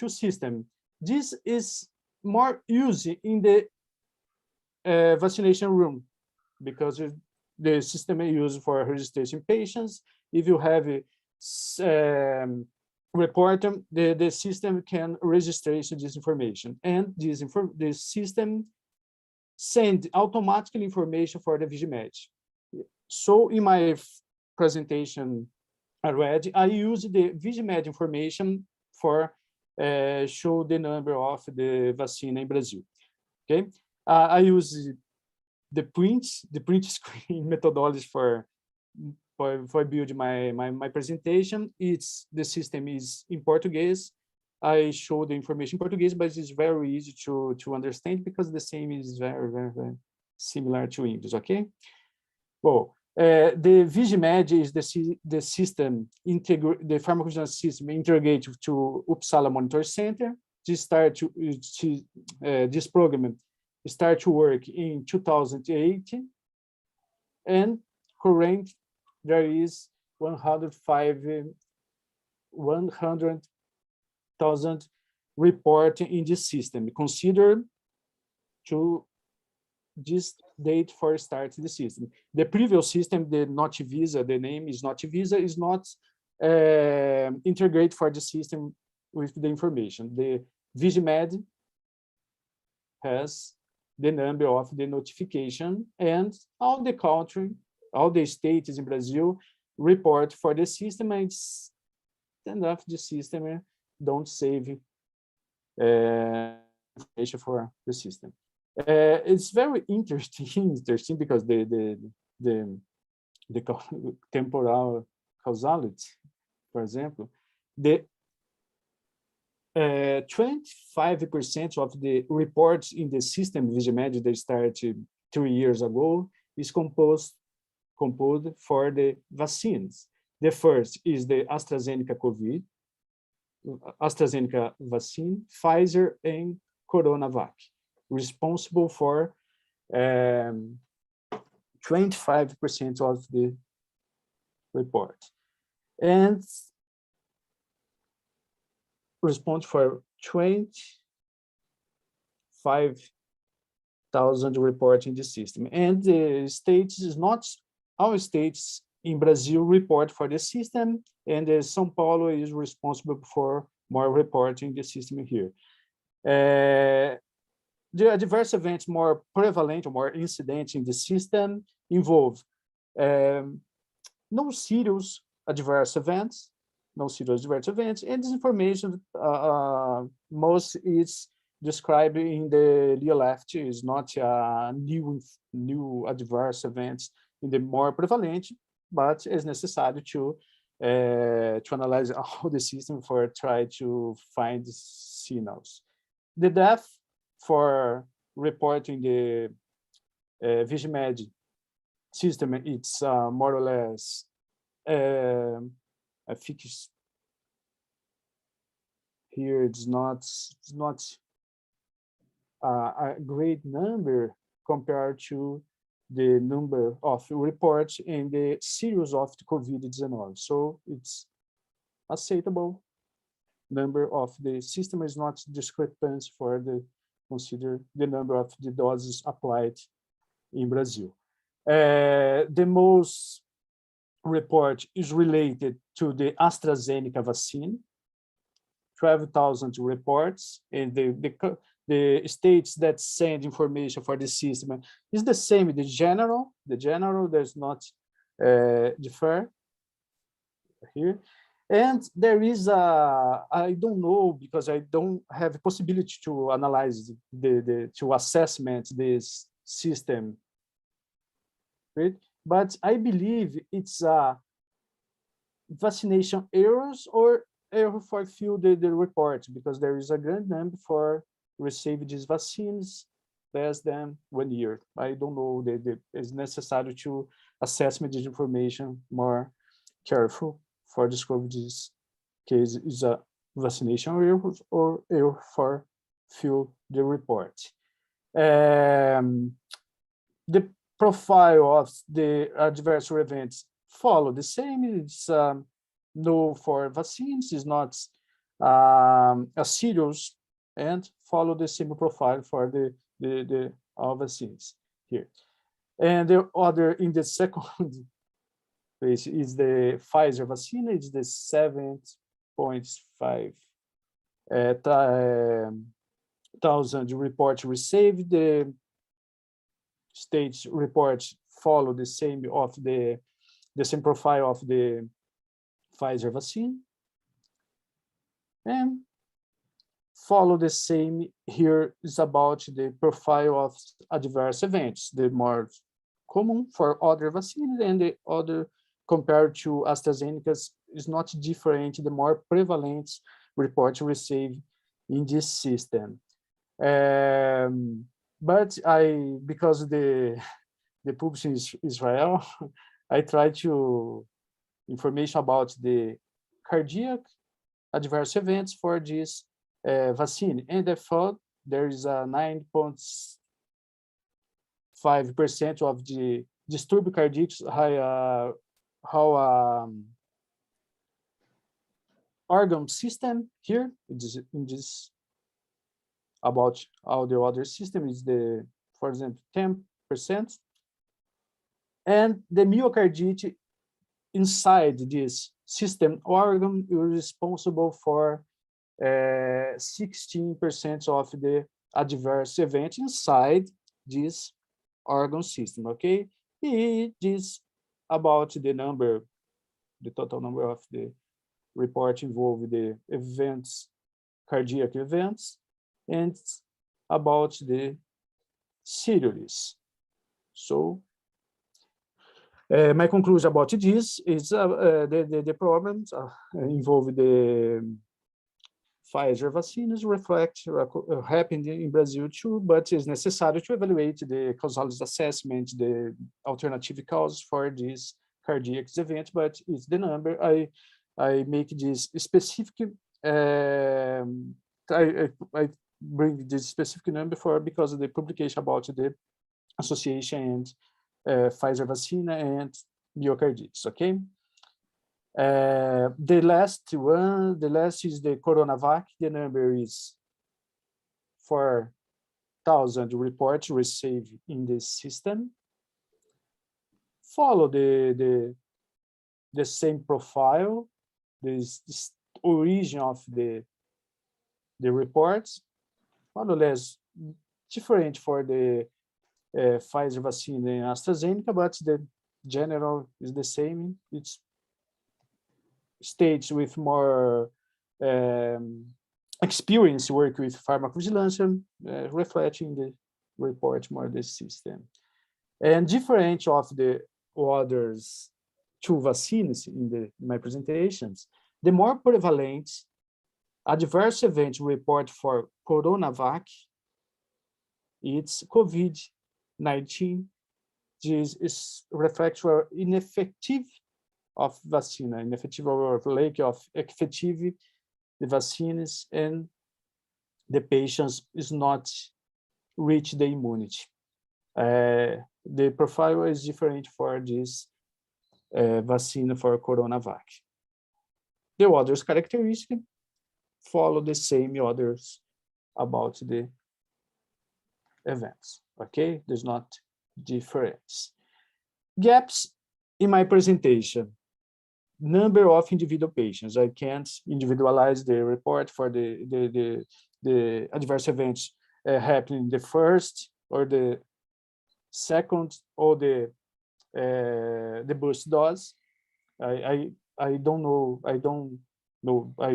systems. This is more used in the vaccination room because the system is used for registration patients. If you have a report, the system can register this information, and this system send automatically information for the Vigimed. So in my presentation already, I use the Vigimed information for show the number of the vaccine in Brazil. Okay, I use the print screen methodology for building my presentation. The system is in Portuguese. I show the information in Portuguese, but it's very easy to understand because the same is very similar to English. Okay. Well, the Vigimed is the system the pharmacovigilance system integrated to Uppsala Monitor Center. This program started to work in 2008, and current there is 100,000 report in this system. Consider to this date for start the system. The previous system, the Notivisa, the name is Notivisa, is not integrated for the system with the information. The Vigimed has the number of the notification, and all the country, all the states in Brazil report for the system, and stand off the system don't save information for the system. It's very interesting because the temporal causality, for example, the 25% of the reports in the system Vigimed that started 3 years ago is composed for the vaccines. The first is the AstraZeneca vaccine, Pfizer, and Coronavac, responsible for 25% of the report, and respond for 25,000 reports in the system. And the states is not all states in Brazil report for the system, and São Paulo is responsible for more reporting in the system here. The adverse events more prevalent or more incident in the system involve no serious adverse events, and this information most is described in the left is not new adverse events in the more prevalent, but it's necessary to analyze all the system for try to find signals. The death for reporting the Vigimed system, it's more or less, I think here it's not a great number compared to the number of reports in the series of the COVID-19. So it's acceptable number of the system is not discrepant for the consider the number of the doses applied in Brazil. The most report is related to the AstraZeneca vaccine, 12,000 reports, and the states that send information for the system is the same. The general does not differ here. And there is I don't know, because I don't have the possibility to analyze to assessment this system, right? But I believe it's vaccination errors or error for fill the report, because there is a grand number for receive these vaccines less than 1 year. I don't know, it's necessary to assess this information more careful for discover this case is a vaccination error or error for fill the report. The profile of the adverse events follow the same. It's no for vaccines, is not a serious, and follow the same profile for the all vaccines here. And the other in the second place is the Pfizer vaccine. It's the 7.5 thousand reports received. The states reports follow the same of the same profile of the Pfizer vaccine. And follow the same. Here is about the profile of adverse events, the more common for other vaccines, and the other compared to AstraZeneca's is not different, the more prevalent reports received in this system. But because the publishing is Israel, I try to information about the cardiac adverse events for this vaccine, and I thought there is a 9.5% of the disturbed cardiac organ system here. In this about all the other system is the, for example, 10%, and the myocarditis inside this system organ is responsible for 16% of the adverse event inside this organ system. Okay, it is about the number, the total number of the report involve the events, cardiac events, and about the seriousness. So my conclusion about this is the problems involve the Pfizer vaccines reflect happened in Brazil too, but it's necessary to evaluate the causality assessment, the alternative cause for this cardiac event, but it's the number. I make this specific, I bring this specific number because of the publication about the association and Pfizer vaccine and myocarditis, okay? The last is the Coronavac. The number is 4,000 reports received in this system. Follow the same profile, this origin of the reports, more or less different for the Pfizer vaccine and AstraZeneca, but the general is the same. It's states with more experience work with pharmacovigilance, reflecting the report more the system. And different of the others two vaccines in my presentations, the more prevalent adverse event report for Coronavac, it's COVID-19. This reflects our ineffective of vaccine, ineffective or lack of effective the vaccines, and the patients is not reach the immunity. The profile is different for this vaccine for Coronavac. The others characteristic follow the same others about the events. Okay, there's not difference. Gaps in my presentation. Number of individual patients. I can't individualize the report for the adverse events happening the first or the second or the boost dose. I don't know. I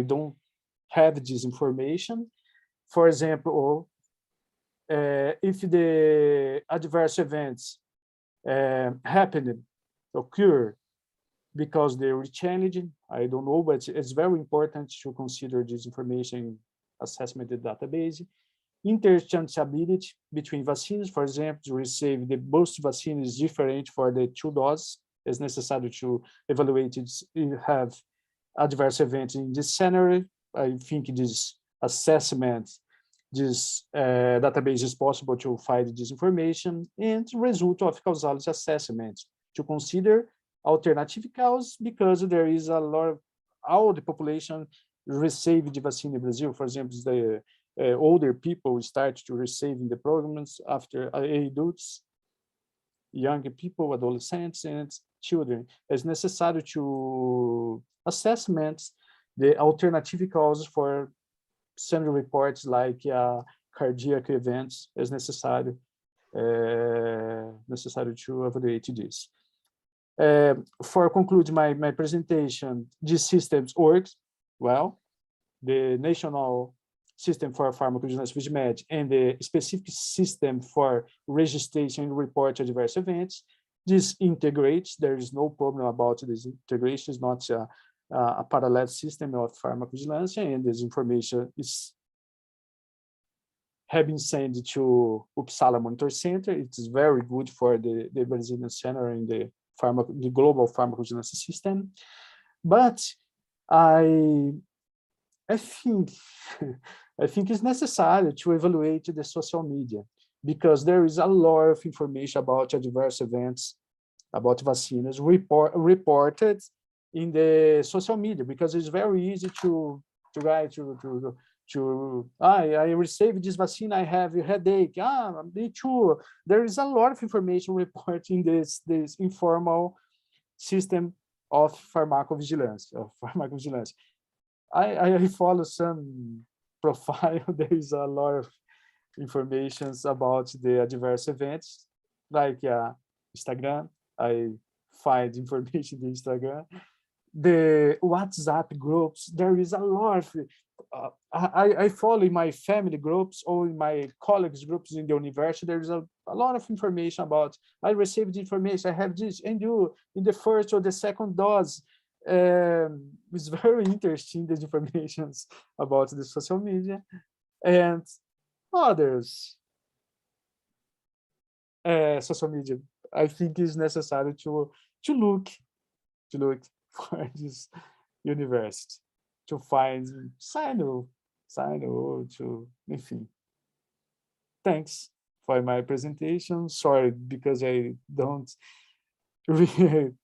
don't have this information. For example, if the adverse events occur because they were challenging, I don't know, but it's very important to consider this information assessment the database. Interchangeability between vaccines, for example, to receive the boost vaccine is different for the two doses. It's necessary to evaluate it, have adverse events in this scenario. I think this assessment, this database is possible to find this information, and result of causality assessment to consider alternative cause, because there is a lot of all the population receive the vaccine in Brazil. For example, the older people start to receive in the programs after adults, younger people, adolescents, and children. It's necessary to assessment the alternative causes for some reports like cardiac events is necessary to evaluate this. For conclude my presentation, these systems works well. The national system for pharmacovigilance VIGIMED and the specific system for registration and report adverse events. This integrates. There is no problem about this integration. It's not a parallel system of pharmacovigilance, and this information is having sent to Uppsala Monitor Center. It is very good for the Brazilian center in the global pharmacovigilance system. But I think it's necessary to evaluate the social media, because there is a lot of information about adverse events, about vaccines reported in the social media, because it's very easy to write I received this vaccine, I have a headache. Me too. There is a lot of information reporting this informal system of pharmacovigilance. I follow some profile. There is a lot of information about the adverse events, like Instagram. I find information in Instagram. The WhatsApp groups, there is a lot of, I follow in my family groups or in my colleagues groups in the university. There is a lot of information about, I received information, I have this, and you in the first or the second dose. It's very interesting, the information about the social media and others. Social media, I think is necessary to look for this university, to find sign to, enfim. Thanks for my presentation. Sorry, because I don't really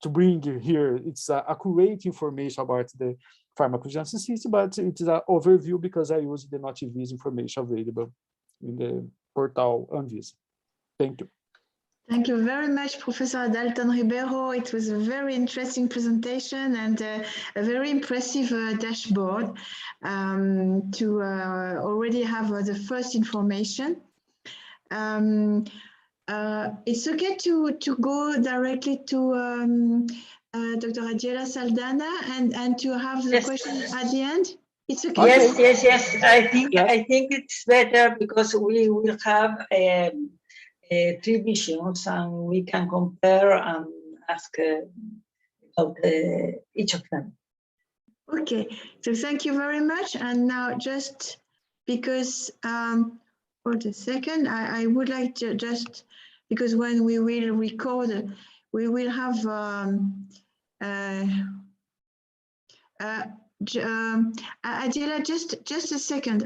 to bring here, it's accurate information about the pharmacovigilance system, but it's an overview because I use the NotVis information available in the portal Anvisa. Thank you. Thank you very much, Professor Dalton Ribeiro. It was a very interesting presentation and a very impressive dashboard to already have the first information. It's okay to go directly to Dr. Adiela Saldana and to have the question at the end. It's okay. Yes. I think it's better because we will have 3 visions and we can compare and ask about each of them. Okay, so thank you very much. And now just because for the second, I would like to just, because when we will record, we will have Adiela, just a second.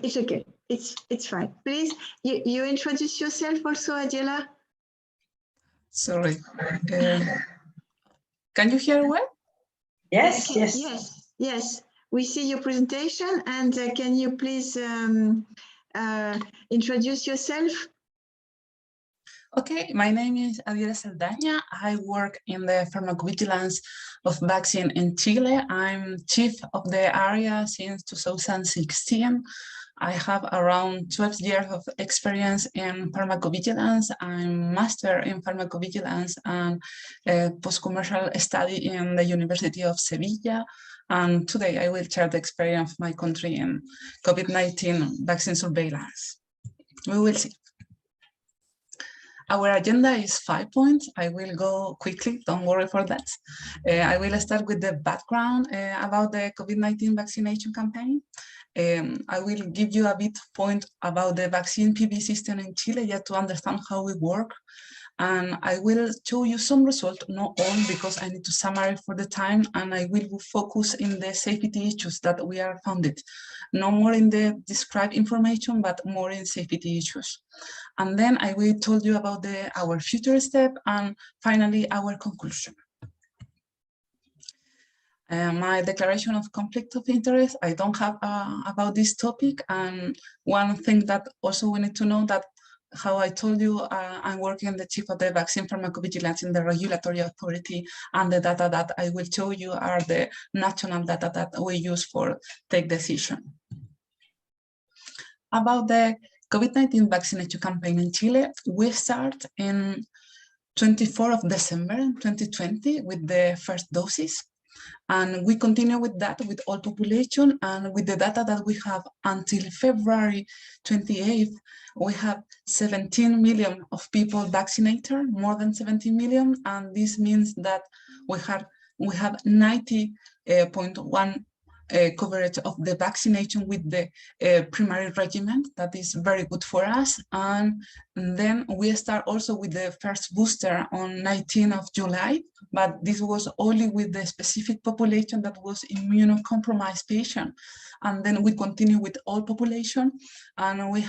It's okay. It's fine. Please, you introduce yourself also, Adiela. Sorry. Can you hear well? Yes. Yes. We see your presentation, and can you please introduce yourself? Okay, my name is Adiela Saldana. I work in the pharmacovigilance of vaccine in Chile. I'm chief of the area since 2016. I have around 12 years of experience in pharmacovigilance. I'm master in pharmacovigilance and post-commercial study in the University of Sevilla. And today I will share the experience of my country in COVID-19 vaccine surveillance. We will see. Our agenda is 5 points. I will go quickly, don't worry for that. I will start with the background about the COVID-19 vaccination campaign. I will give you a bit point about the vaccine PV system in Chile, just to understand how we work. And I will show you some results, not all, because I need to summarize for the time, and I will focus in the safety issues that we are founded. No more in the described information, but more in safety issues. And then I will tell you about our future step, and finally our conclusion. My declaration of conflict of interest, I don't have about this topic. And one thing that also we need to know that how I told you, I'm working the chief of the vaccine pharmacovigilance in the regulatory authority, and the data that I will show you are the national data that we use for take decision. About the COVID-19 vaccination campaign in Chile, we start in 24th of December 2020 with the first doses. And we continue with that with all population, and with the data that we have until February 28th, we have 17 million of people vaccinated, more than 17 million, and this means that we have 90.1 coverage of the vaccination with the primary regimen. That is very good for us. And then we start also with the first booster on 19th of July, but this was only with the specific population that was immunocompromised patient. And then we continue with all population, and we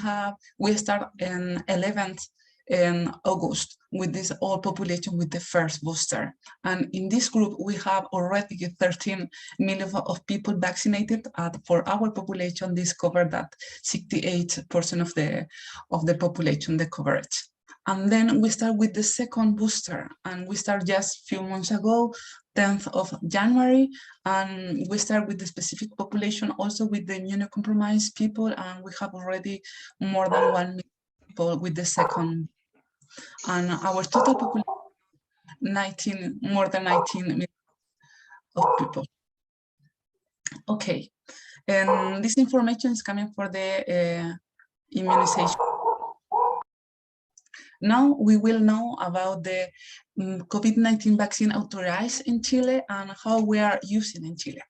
start in 11th in August with this all population with the first booster. And in this group, we have already 13 million of people vaccinated. For our population, this covered that 68% of the population, the coverage. And then we start with the second booster, and we start just a few months ago, 10th of January, and we start with the specific population, also with the immunocompromised people, and we have already more than 1 million people with the second. And our total population, more than 19 million of people. Okay, and this information is coming for the immunization. Now we will know about the COVID-19 vaccine authorized in Chile and how we are using in Chile.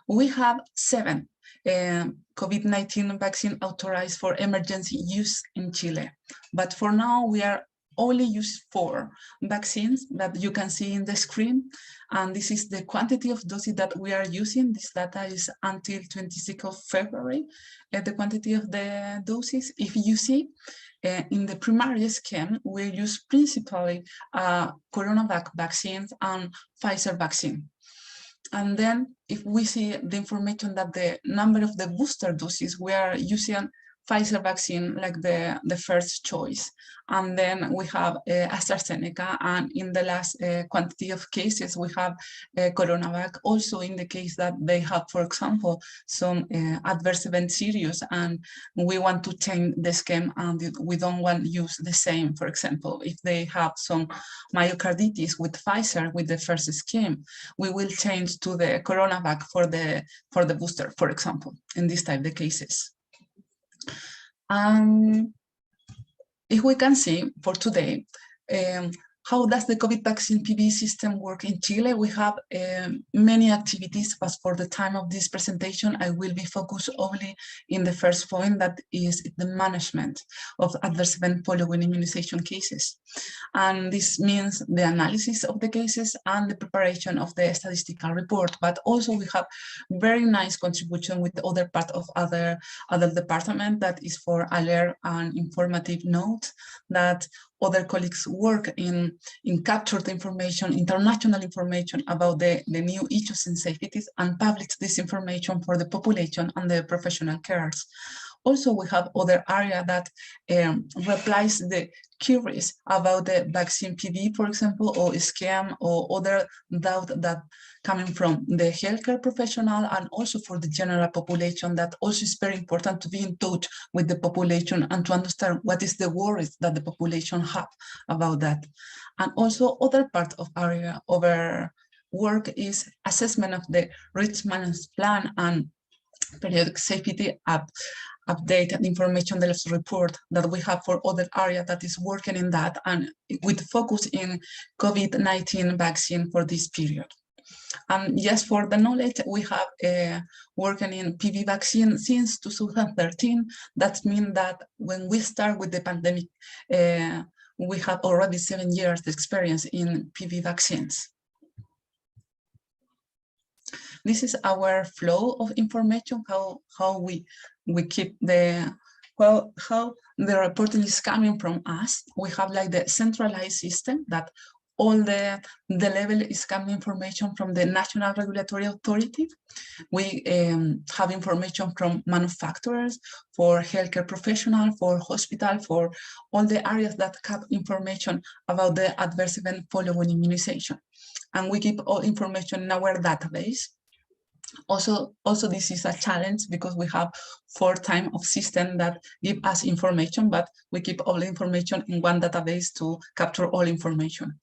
We have 7 COVID-19 vaccine authorized for emergency use in Chile, but for now we are only use 4 vaccines that you can see in the screen, and this is the quantity of doses that we are using. This data is until 26th of February, the quantity of the doses. If you see, in the primary scheme, we use principally CoronaVac vaccines and Pfizer vaccine. And then if we see the information that the number of the booster doses, we are using Pfizer vaccine like the first choice. And then we have AstraZeneca, and in the last quantity of cases, we have CoronaVac, also in the case that they have, for example, some adverse event serious, and we want to change the scheme, and we don't want to use the same. For example, if they have some myocarditis with Pfizer with the first scheme, we will change to the CoronaVac for the booster, for example, in this type of cases. If we can see for today, how does the COVID vaccine PV system work in Chile? We have many activities, but for the time of this presentation, I will be focused only in the first point, that is the management of adverse event following immunization cases. And this means the analysis of the cases and the preparation of the statistical report, but also we have very nice contribution with the other part of other department that is for alert and informative notes that other colleagues work in capture the information, international information about the new issues and safeties, and publish this information for the population and the professional cares. Also, we have other area that replies the queries about the vaccine PV, for example, or scam, or other doubt that coming from the healthcare professional, and also for the general population, that also is very important to be in touch with the population and to understand what is the worries that the population have about that. And also other part of area of our work is assessment of the risk management plan and periodic safety update and information report that we have for other area that is working in that, and with focus in COVID-19 vaccine for this period. And yes, for the knowledge, we have working in PV vaccine since 2013. That means that when we start with the pandemic, we have already 7 years experience in PV vaccines. This is our flow of information, how we keep the, well, how the reporting is coming from us. We have like the centralized system that all the level is coming information from the National Regulatory Authority. We have information from manufacturers, for healthcare professional, for hospital, for all the areas that have information about the adverse event following immunization. And we keep all information in our database. Also, this is a challenge because we have 4 types of system that give us information, but we keep all the information in one database to capture all information.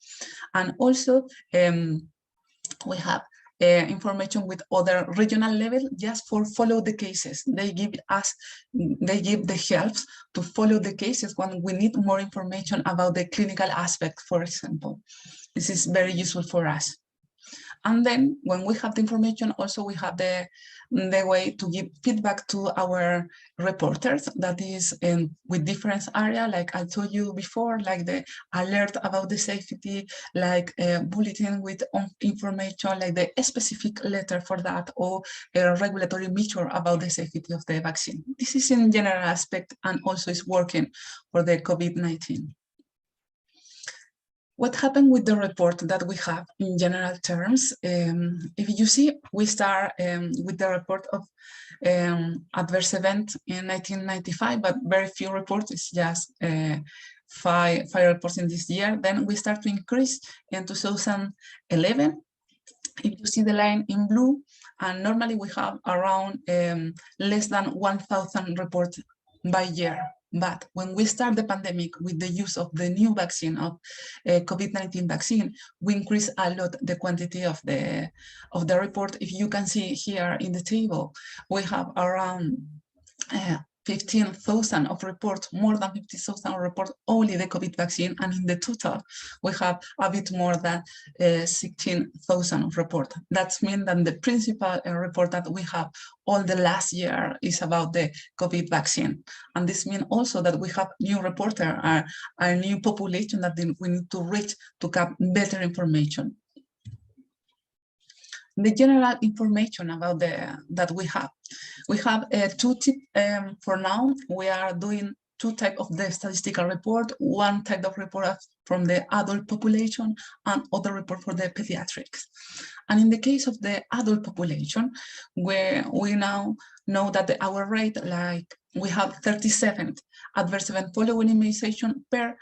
And also, we have information with other regional level just for follow the cases. They give the helps to follow the cases when we need more information about the clinical aspect, for example. This is very useful for us. And then when we have the information, also we have the way to give feedback to our reporters, that is with different areas, like I told you before, like the alert about the safety, like a bulletin with information, like the specific letter for that, or a regulatory measure about the safety of the vaccine. This is in general aspect and also is working for the COVID-19. What happened with the report that we have in general terms? If you see, we start with the report of adverse event in 1995, but very few reports, it's just five reports in this year. Then we start to increase in 2011. If you see the line in blue, and normally we have around less than 1,000 reports by year. But when we start the pandemic with the use of the new vaccine, of COVID-19 vaccine, we increase a lot the quantity of the report. If you can see here in the table, we have around 15,000 of reports, more than 50,000 reports, only the COVID vaccine, and in the total, we have a bit more than 16,000 of reports. That means that the principal report that we have all the last year is about the COVID vaccine. And this means also that we have new reporters, a new population that we need to reach to get better information. The general information about that we have two tips for now. We are doing two types of the statistical report, one type of report from the adult population and other report for the pediatrics. And in the case of the adult population, where we now know that our rate, like we have 37 adverse event following immunization per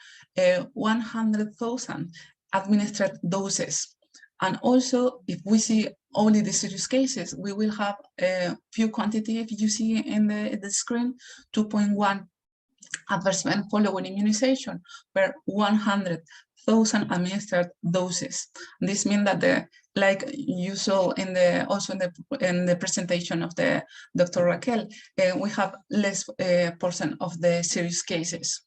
100,000 administered doses. And also, if we see only the serious cases, we will have a few quantity, if you see in the screen, 2.1 adverse event following immunization per 100,000 administered doses. This means that like you saw in the presentation of the Dr. Raquel, we have less percent of the serious cases.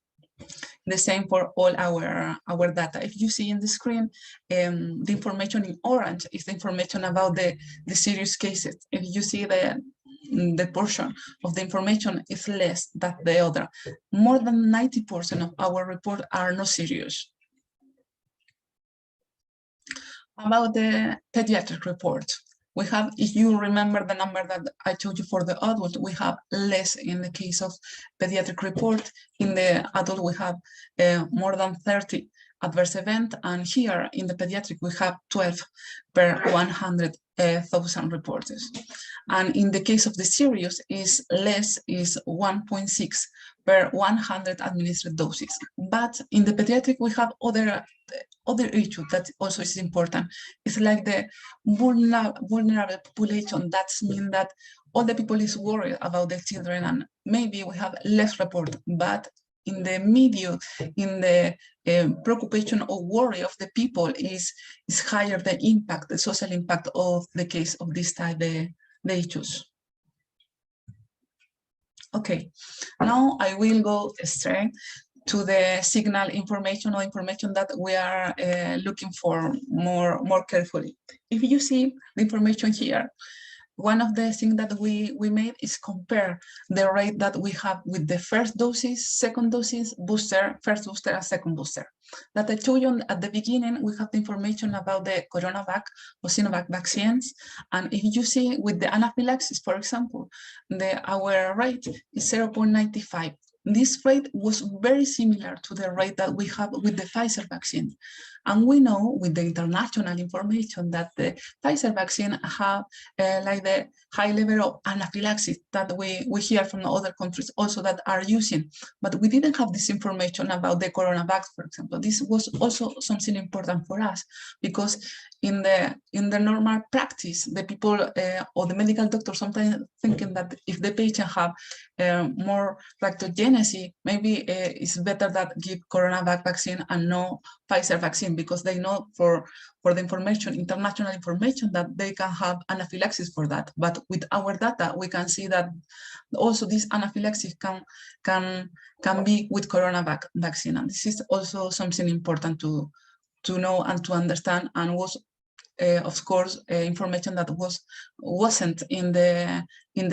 The same for all our data. If you see in the screen, the information in orange is the information about the serious cases. If you see the portion of the information is less than the other. More than 90% of our report are not serious. About the pediatric report, we have, if you remember the number that I told you for the adult, we have less in the case of pediatric report. In the adult, we have more than 30 adverse event, and here in the pediatric, we have 12 per 100,000 reports. And in the case of the serious, is less, is 1.6 per 100 administered doses. But in the pediatric, we have other issue that also is important. It's like the vulnerable population. That means that all the people is worried about the children, and maybe we have less report, but in the media, in the preoccupation or worry of the people is higher the impact, the social impact of the case of this type the issues. Okay, now I will go straight to the signal information or information that we are looking for more carefully. If you see the information here, one of the things that we made is compare the rate that we have with the first doses, second doses, booster, first booster, and second booster. That I told you at the beginning, we have the information about the CoronaVac or Sinovac vaccines. And if you see with the anaphylaxis, for example, our rate is 0.95. This rate was very similar to the rate that we have with the Pfizer vaccine. And we know with the international information that the Pfizer vaccine have like the high level of anaphylaxis that we hear from other countries also that are using. But we didn't have this information about the CoronaVac, for example. This was also something important for us because in the normal practice, the people or the medical doctor sometimes thinking that if the patient have more reactogenicity, maybe it's better that give CoronaVac vaccine and no Pfizer vaccine because they know for the information, international information, that they can have anaphylaxis for that. But with our data, we can see that also this anaphylaxis can be with corona vaccine. And this is also something important to know and to understand, and was of course information that wasn't in the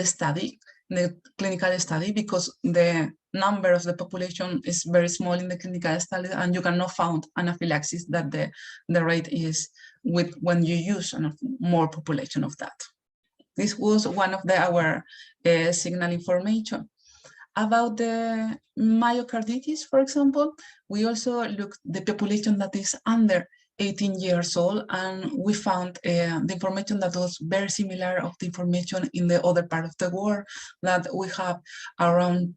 study, in the clinical study, because the number of the population is very small in the clinical study, and you cannot found anaphylaxis that the rate is with when you use more population of that. This was one of our signal information. About the myocarditis, for example, we also looked the population that is under 18 years old, and we found the information that was very similar of the information in the other part of the world, that we have around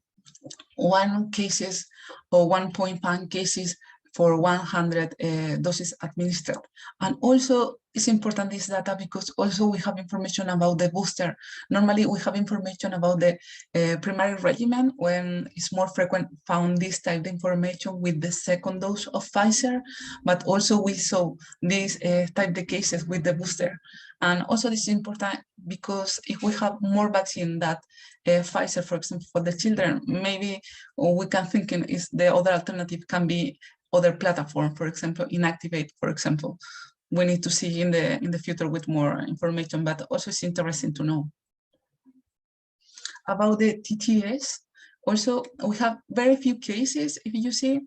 1 cases or 1.5 cases for 100 doses administered. And also it's important this data because also we have information about the booster. Normally we have information about the primary regimen when it's more frequent found this type of information with the second dose of Pfizer, but also we saw these type of cases with the booster. And also this is important because if we have more vaccine that Pfizer, for example, for the children, maybe we can think is the other alternative can be other platform, for example, inactivate, for example. We need to see in the future with more information, but also it's interesting to know. About the TTS, also we have very few cases. If you see,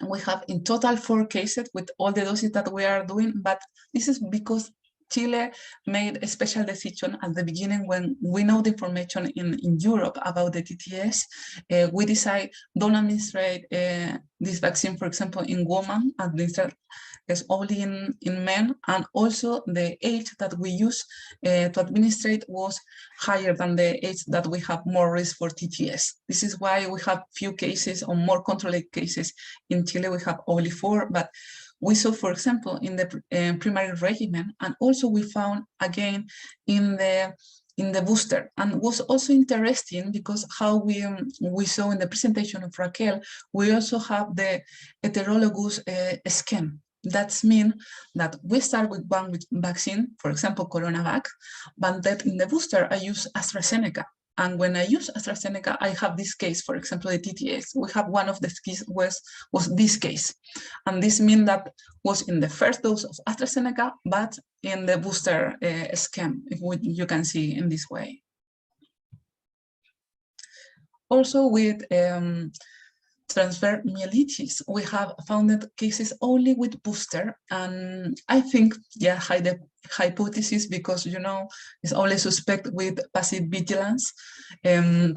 we have in total 4 cases with all the doses that we are doing, but this is because Chile made a special decision at the beginning when we know the information in Europe about the TTS. We decide don't administrate this vaccine, for example, in women, administered is only in men, and also the age that we use to administrate was higher than the age that we have more risk for TTS. This is why we have few cases or more controlled cases. In Chile, we have only 4, but we saw, for example, in the primary regimen, and also we found again in the booster. And was also interesting because how we saw in the presentation of Raquel, we also have the heterologous scheme. That means that we start with one vaccine, for example, CoronaVac, but that in the booster I use AstraZeneca. And when I use AstraZeneca, I have this case, for example, the TTS. We have one of the cases was this case. And this means that was in the first dose of AstraZeneca, but in the booster scheme, you can see in this way. Also with transfer myelitis, we have found cases only with booster, and I think, yeah, the hypothesis, because it's only suspect with passive vigilance. In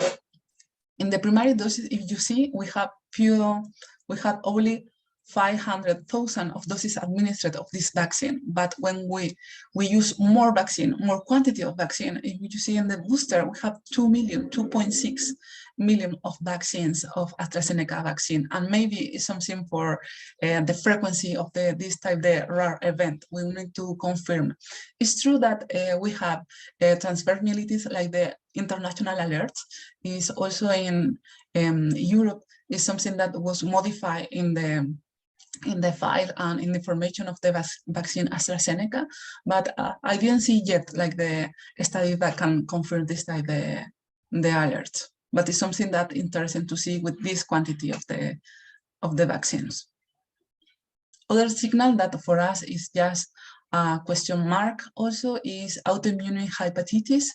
the primary doses, if you see, we have only 500,000 of doses administered of this vaccine, but when we use more vaccine, more quantity of vaccine, if you see in the booster, we have 2.6 million of vaccines of AstraZeneca vaccine, and maybe it's something for the frequency of this type of rare event. We need to confirm. It's true that we have transfer myelitis, like the international alert is also in Europe, is something that was modified in the file and in the information of the vaccine AstraZeneca, but I didn't see yet like the study that can confirm this type the alert. But it's something that interesting to see with this quantity of the vaccines. Other signal that for us is just a question mark also is autoimmune hepatitis.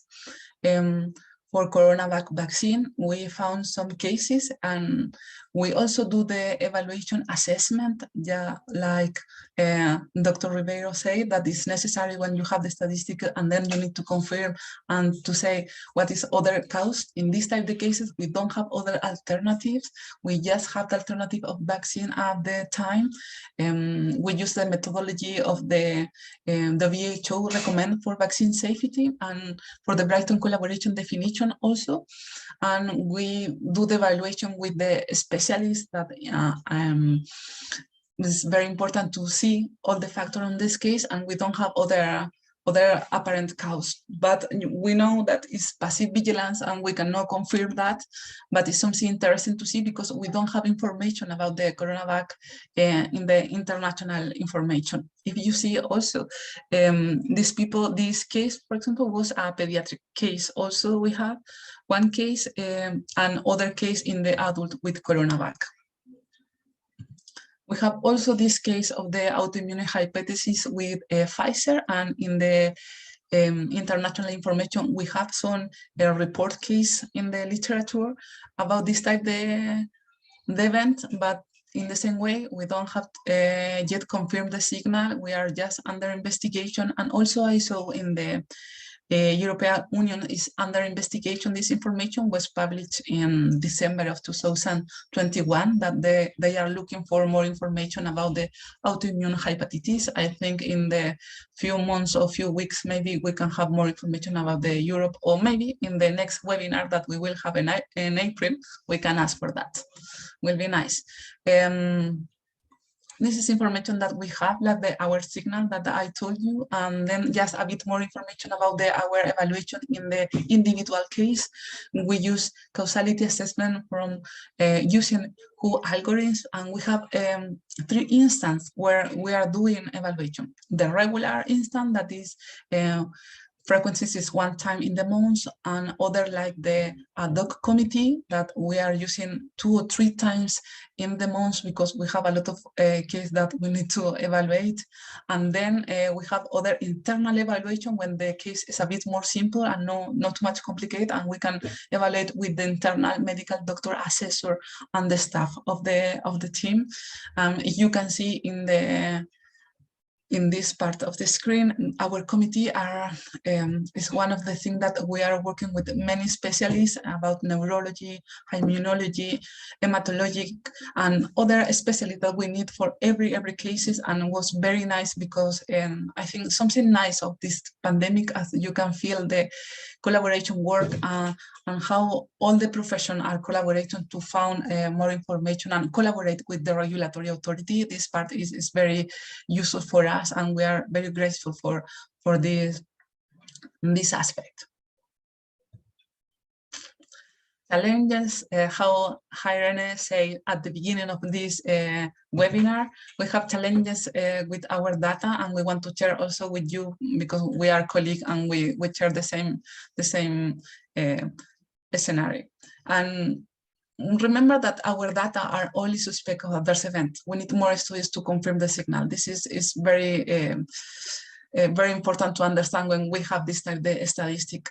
For CoronaVac vaccine, we found some cases, and we also do the evaluation assessment, yeah, like Dr. Ribeiro said, that is necessary when you have the statistic, and then you need to confirm and to say what is other cause. In this type of cases, we don't have other alternatives. We just have the alternative of vaccine at the time. We use the methodology of the WHO recommend for vaccine safety and for the Brighton collaboration definition also, and we do the evaluation with the specialists that it's very important to see all the factors in this case, and we don't have other other apparent cause. But we know that it's passive vigilance and we cannot confirm that, but it's something interesting to see because we don't have information about the coronavac in the international information. If you see also these people, this case, for example, was a pediatric case. Also, we have one case and other case in the adult with coronavac. We have also this case of the autoimmune hypothesis with Pfizer, and in the international information, we have some report case in the literature about this type the event, but in the same way, we don't have yet confirmed the signal. We are just under investigation, and also I saw in the European Union is under investigation. This information was published in December of 2021 that they are looking for more information about the autoimmune hepatitis. I think in the few months or few weeks, maybe we can have more information about the Europe, or maybe in the next webinar that we will have in April, we can ask for that. Will be nice. This is information that we have, like our signal that I told you, and then just a bit more information about our evaluation in the individual case. We use causality assessment from using WHO algorithms, and we have 3 instances where we are doing evaluation. The regular instance, that is frequencies is 1 time in the month, and other like the ad hoc committee that we are using 2 or 3 times in the month because we have a lot of cases that we need to evaluate. And then we have other internal evaluation when the case is a bit more simple and not too much complicated, and we can evaluate with the internal medical doctor assessor and the staff of the team. You can see in this part of the screen, our committee is one of the things that we are working with many specialists about neurology, immunology, hematology, and other specialists that we need for every cases. And it was very nice because I think something nice of this pandemic, as you can feel the collaboration work and how all the profession are collaborating to find more information and collaborate with the regulatory authority. This part is very useful for us, and we are very grateful for this aspect. Challenges, how Irene said at the beginning of this webinar, we have challenges with our data, and we want to share also with you because we are colleagues and we share the same scenario. And remember that our data are only suspect of adverse events. We need more studies to confirm the signal. This is very very important to understand when we have this type of statistic.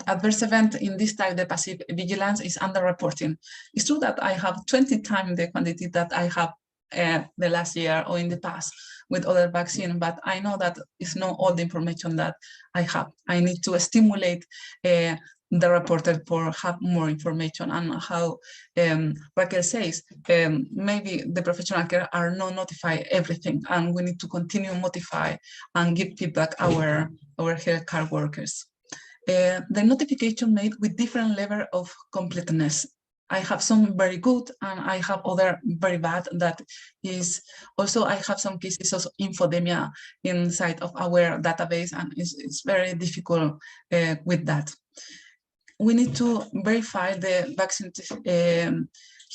Adverse event in this type, the passive vigilance is underreporting. It's true that I have 20 times the quantity that I have the last year or in the past with other vaccine, but I know that it's not all the information that I have. I need to stimulate the reporter for have more information, and how Raquel says, maybe the professional care are not notify everything, and we need to continue notify and give feedback our healthcare workers. The notification made with different level of completeness. I have some very good and I have other very bad. That is also, I have some cases of infodemia inside of our database, and it's very difficult with that. We need to verify the vaccine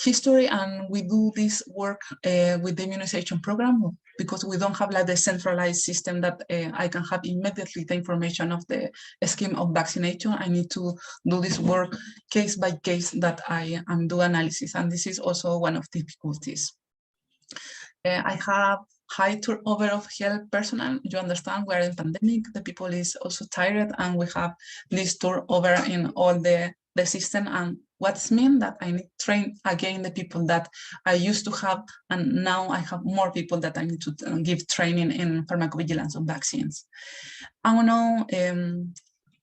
history, and we do this work with the immunization program because we don't have like the centralized system that I can have immediately the information of the scheme of vaccination. I need to do this work case by case that I am do analysis, and this is also one of the difficulties. I have high turnover of health personnel. You understand, we are in pandemic, the people is also tired, and we have this turnover in all the system. And what's mean that I need to train again the people that I used to have, and now I have more people that I need to give training in pharmacovigilance of vaccines. Unknown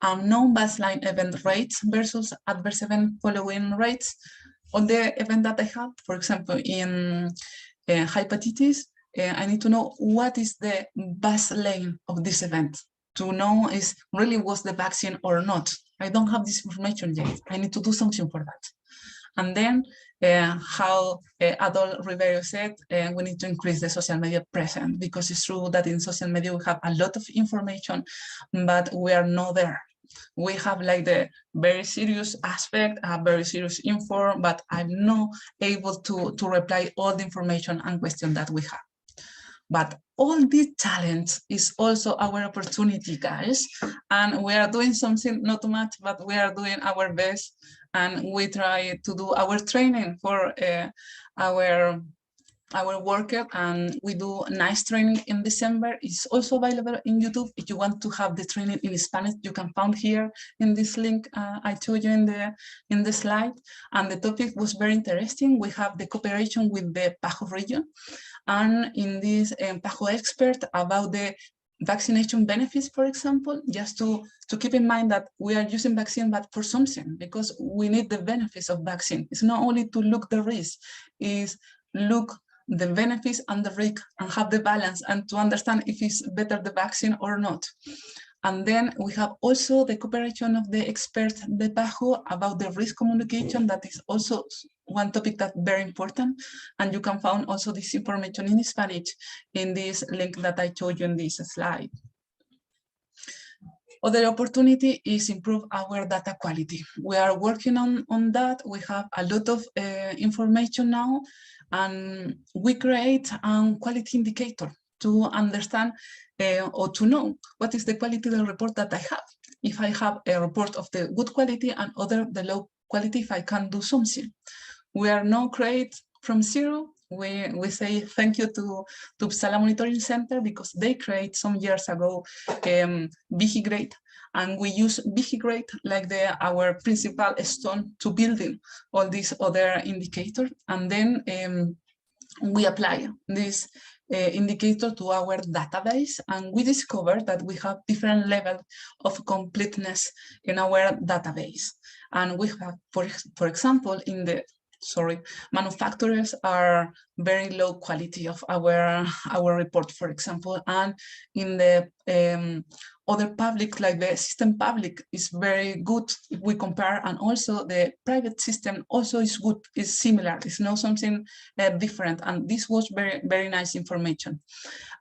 baseline event rates versus adverse event following rates. On the event that I have, for example, in hepatitis, I need to know what is the baseline of this event to know is really was the vaccine or not. I don't have this information yet. I need to do something for that. And then how Adol Rivero said, we need to increase the social media presence, because it's true that in social media we have a lot of information, but we are not there. We have like the very serious aspect, very serious info, but I'm not able to reply all the information and questions that we have. But all these talent is also our opportunity, guys. And we are doing something, not too much, but we are doing our best. And we try to do our training for our worker, and we do nice training in December. It's also available in YouTube. If you want to have the training in Spanish, you can find here in this link I showed you in the slide. And the topic was very interesting. We have the cooperation with the Pajo region, and in this Pajo expert about the vaccination benefits, for example, just to keep in mind that we are using vaccine, but for something, because we need the benefits of vaccine. It's not only to look the risk, is look the benefits and the risk and have the balance and to understand if it's better the vaccine or not. And then we have also the cooperation of the expert, the Pajo, about the risk communication. That is also one topic that's very important. And you can find also this information in Spanish in this link that I showed you in this slide. Other opportunity is improve our data quality. We are working on that. We have a lot of information now, and we create a quality indicator to understand or to know what is the quality of the report that I have. If I have a report of the good quality and other the low quality, if I can do something. We are not create from zero. We say thank you to Uppsala Monitoring Center, because they create some years ago Vigigrade, and we use Vigigrade like our principal stone to building all these other indicators, and then we apply this indicator to our database, and we discovered that we have different levels of completeness in our database. And we have, for example, in the manufacturers are very low quality of our report, for example, and in the other public, like the system public, is very good if we compare, and also the private system also is good, is similar, it's not something different, and this was very, very nice information.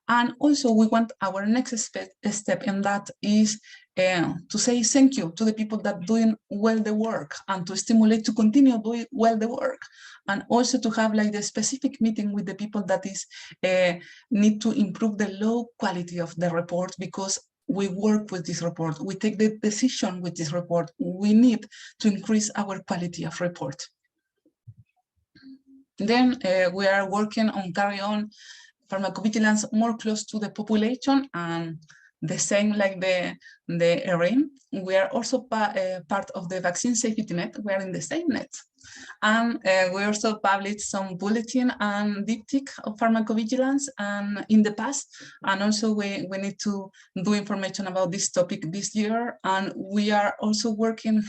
And also we want our next step in that is to say thank you to the people that doing well the work, and to stimulate to continue doing well the work, and also to have like the specific meeting with the people that is need to improve the low quality of the report, because we work with this report, we take the decision with this report, we need to increase our quality of report. Then we are working on carry on pharmacovigilance more close to the population, and the same like the RIM. We are also part of the vaccine safety net. We are in the same net. And we also published some bulletin and diptych of pharmacovigilance and in the past. And also we need to do information about this topic this year. And we are also working,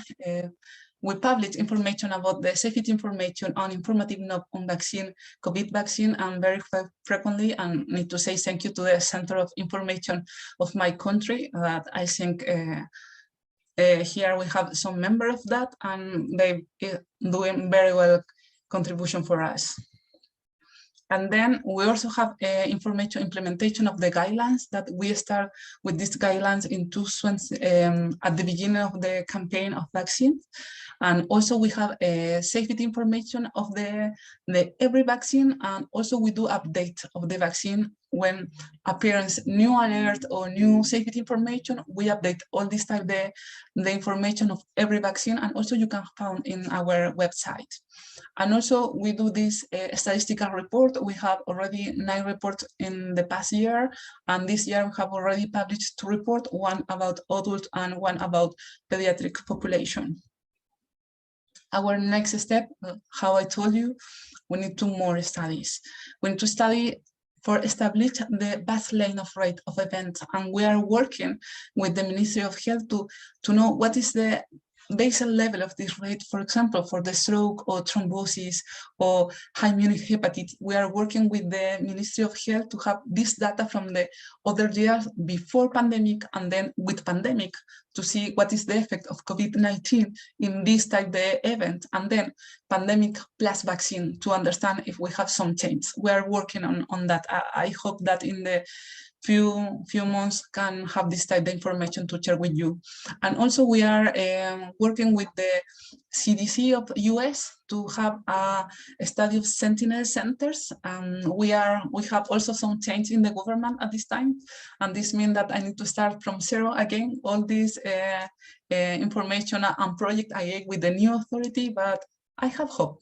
we publish information about the safety information on informative note on vaccine, COVID vaccine, and very frequently, and need to say thank you to the Center of Information of my country, that I think here we have some member of that, and they doing very well contribution for us. And then we also have information implementation of the guidelines, that we start with these guidelines in at the beginning of the campaign of vaccines. And also we have a safety information of the every vaccine, and also we do update of the vaccine when appears new alert or new safety information. We update all this time the information of every vaccine, and also you can find in our website. And also we do this statistical report. We have already 9 reports in the past year, and this year we have already published 2 reports, one about adult and one about pediatric population. Our next step, how I told you, we need 2 more studies. We need to study for establish the baseline of rate of events, and we are working with the Ministry of Health to know what is the basal level of this rate, for example, for the stroke or thrombosis or high immunohepatitis, we are working with the Ministry of Health to have this data from the other years before pandemic and then with pandemic to see what is the effect of COVID-19 in this type of event, and then pandemic plus vaccine to understand if we have some change. We are working on that. I hope that in the few months can have this type of information to share with you. And also we are working with the CDC of US to have a study of sentinel centers. We have also some change in the government at this time, and this means that I need to start from zero again, all this information and project I get with the new authority, but I have hope.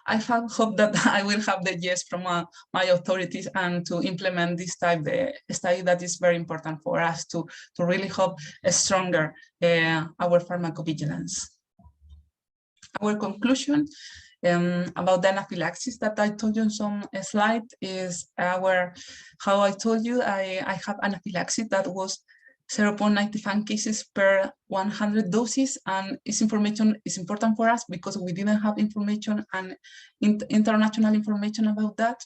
I have hope that I will have the yes from my authorities and to implement this type of study that is very important for us to really have a stronger our pharmacovigilance. Our conclusion about the anaphylaxis that I told you in some slide is how I told you I have anaphylaxis that was 0.95 cases per 100 doses, and this information is important for us because we didn't have information and international information about that.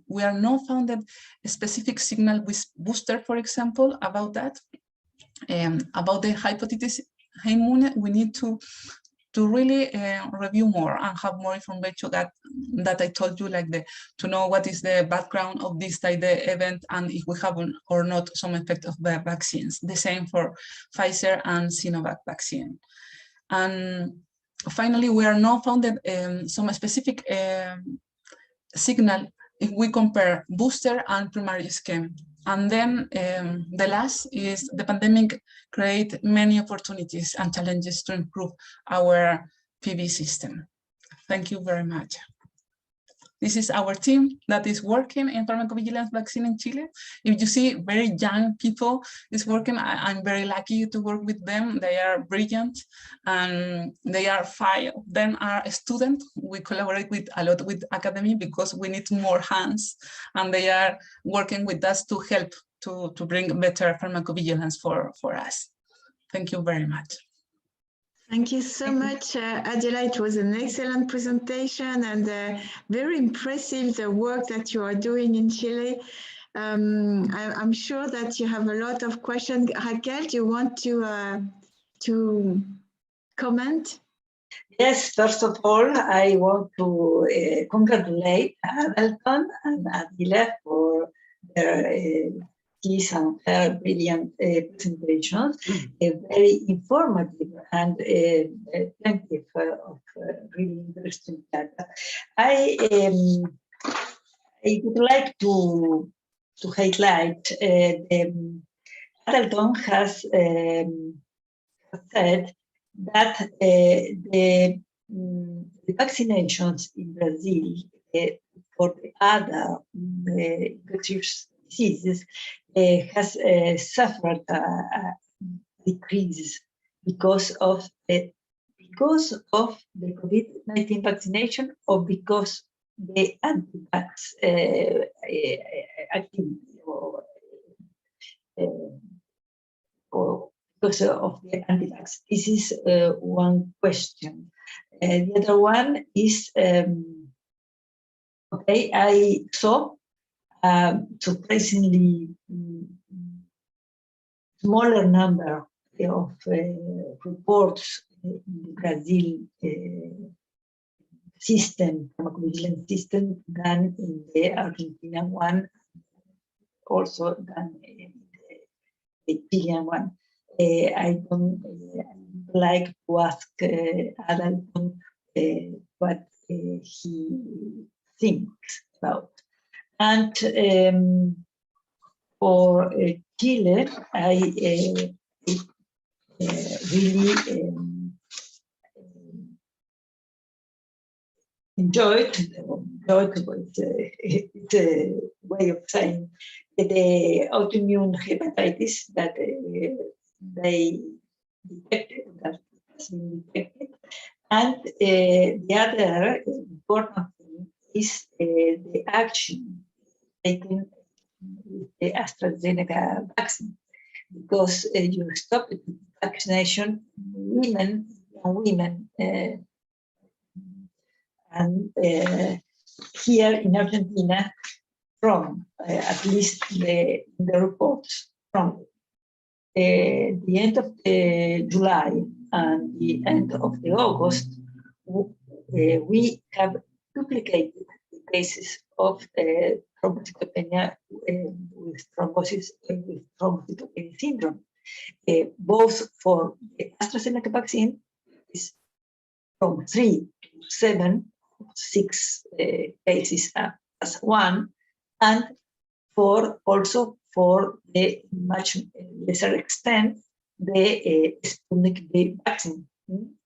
We are not found a specific signal with booster, for example, about that. About the hepatitis immune, we need to really review more and have more information that I told you, like to know what is the background of this type of event and if we have or not some effect of the vaccines. The same for Pfizer and Sinovac vaccine. And finally, we are not found some specific signal if we compare booster and primary scheme. And then the last is the pandemic create many opportunities and challenges to improve our PV system. Thank you very much. This is our team that is working in pharmacovigilance vaccine in Chile. If you see very young people is working, I'm very lucky to work with them. They are brilliant, and they are 5 of them are students. We collaborate a lot with academy because we need more hands, and they are working with us to help to bring better pharmacovigilance for us. Thank you very much. Thank you so much, Adela. It was an excellent presentation and very impressive, the work that you are doing in Chile. I'm sure that you have a lot of questions. Raquel, do you want to comment? Yes, first of all, I want to congratulate Adalton and Adela for their his and her brilliant presentations, very informative and plenty of really interesting data. I would like to highlight Adalton has said that the vaccinations in Brazil for the other infectious diseases has suffered a decrease because of the COVID-19 vaccination, or because the anti-vax activity, or because of the anti-vax. This is one question. The other one is, okay, I saw surprisingly smaller number of reports in the Brazil system, pharmacovigilance system, than in the Argentinian one, also than in the Chilean one. I don't like to ask Adalton what he thinks about. And for Chile, I really enjoyed it's a way of saying the autoimmune hepatitis that they detected, that has been detected. And the other important thing is the action taken with the AstraZeneca vaccine, because you stop the vaccination, women, women. And here in Argentina, from at least the reports from the end of July and the end of the August, we have duplicated the cases of thrombocytopenia with thrombocytopenia syndrome, both for the AstraZeneca vaccine is from 3 to 7, 6 cases as one, and also for the much lesser extent the Sputnik V vaccine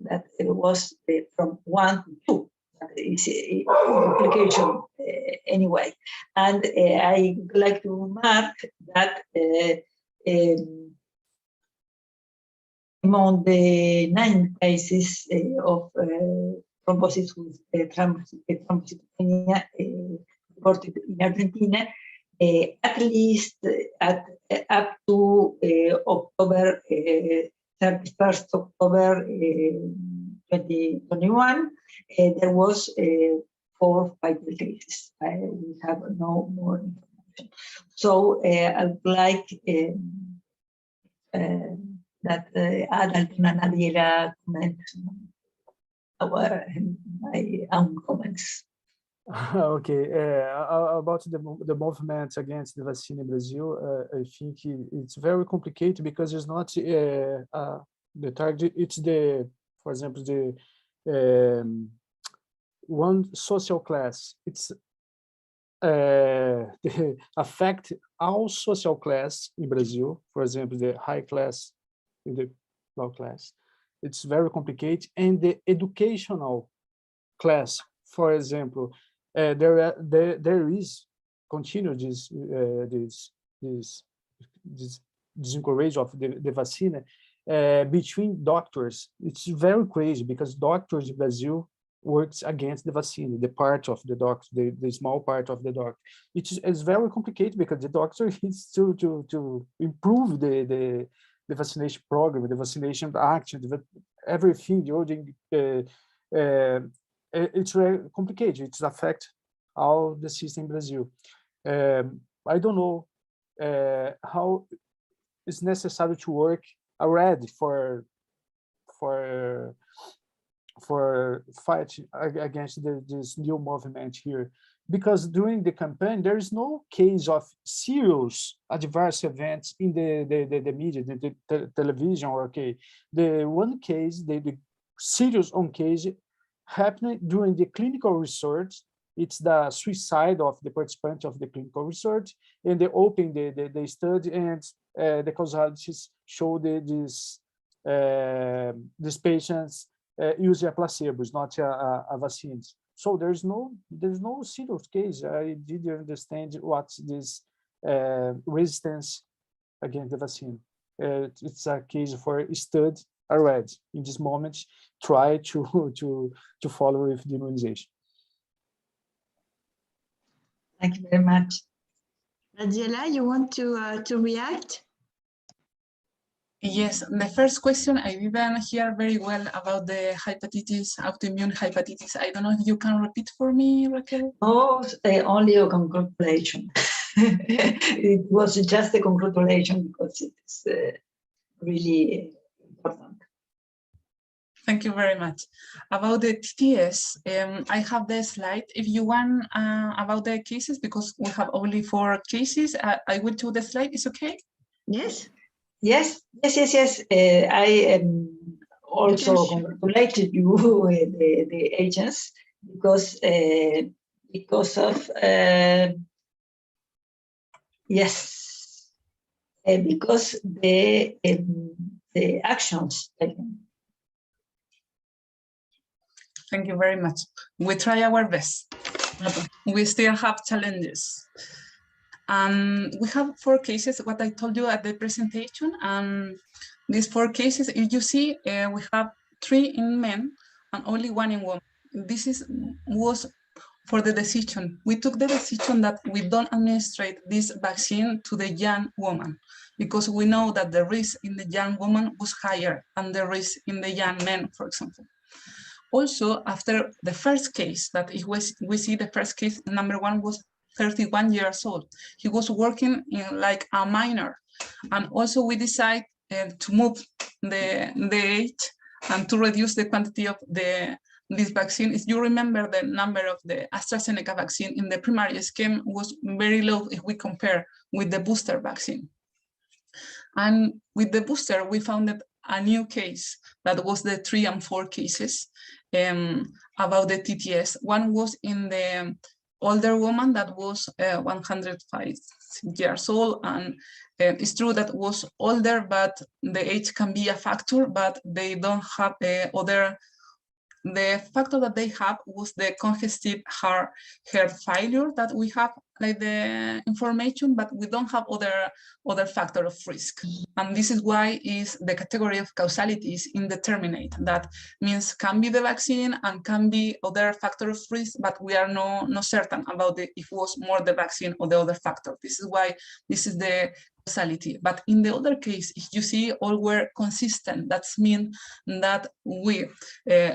that was from 1 to 2. That is a duplication anyway. And I would like to remark that among the 9 cases of thrombosis with thrombocytopenia reported in Argentina, at least up to October 31st October 2021, there was 4 fatal cases. We have no more information. So I would like that Adalton and Adiela comment my own comments. Okay, about the movement against the vaccine in Brazil, I think it's very complicated because it's not the target. It's for example, the one social class. It's affect all social class in Brazil. For example, the high class and the low class. It's very complicated, and the educational class, for example. There is continue this encourage of the vaccine between doctors. It's very crazy because doctors in Brazil works against the vaccine, the part of the doctor, the small part of the doctor. It's very complicated because the doctor needs to improve the vaccination program, the vaccination action, everything. It's very complicated. It's affect all the system in Brazil. I don't know how it's necessary to work already for fight against this new movement here, because during the campaign there is no case of serious adverse events in the media, the television. Okay, the one case, the serious case happening during the clinical research. It's the suicide of the participant of the clinical research, and they open the study, and the causalities show these patients use a placebo, not a vaccine. So there's no serious case. I didn't understand what's this resistance against the vaccine. It's a case for study already. In this moment, try to follow with the immunization. Thank you very much. Adiela, you want to react? Yes, the first question I didn't hear very well about the hepatitis, autoimmune hepatitis. I don't know if you can repeat for me, Raquel. Oh, only a congratulation. It was just a congratulation because it's really important. Thank you very much. About the TTS, I have the slide. If you want about the cases, because we have only 4 cases, I will do the slide. Is okay? Yes. Yes. I also congratulated you, the agents, because of because the actions taken. Thank you very much. We try our best. We still have challenges. We have 4 cases, what I told you at the presentation. These 4 cases, if you see, we have 3 in men and only 1 in women. This was for the decision. We took the decision that we don't administrate this vaccine to the young woman because we know that the risk in the young woman was higher than the risk in the young men, for example. Also, after the first case, that it was, we see the first case, number one was 31 years old. He was working in like a minor. And also we decide to move the age and to reduce the quantity of this vaccine. If you remember, the number of the AstraZeneca vaccine in the primary scheme was very low if we compare with the booster vaccine. And with the booster, we found a new case that was the 3 and 4 cases about the TTS. One was in the older woman that was 105 years old, and it's true that was older, but the age can be a factor, but they don't have the factor that they have was the congestive heart failure that we have like the information, but we don't have other factor of risk. And this is why is the category of causality is indeterminate. That means can be the vaccine and can be other factor of risk, but we are not certain about if it was more the vaccine or the other factor. This is why this is the causality. But in the other case, if you see all were consistent, that means that we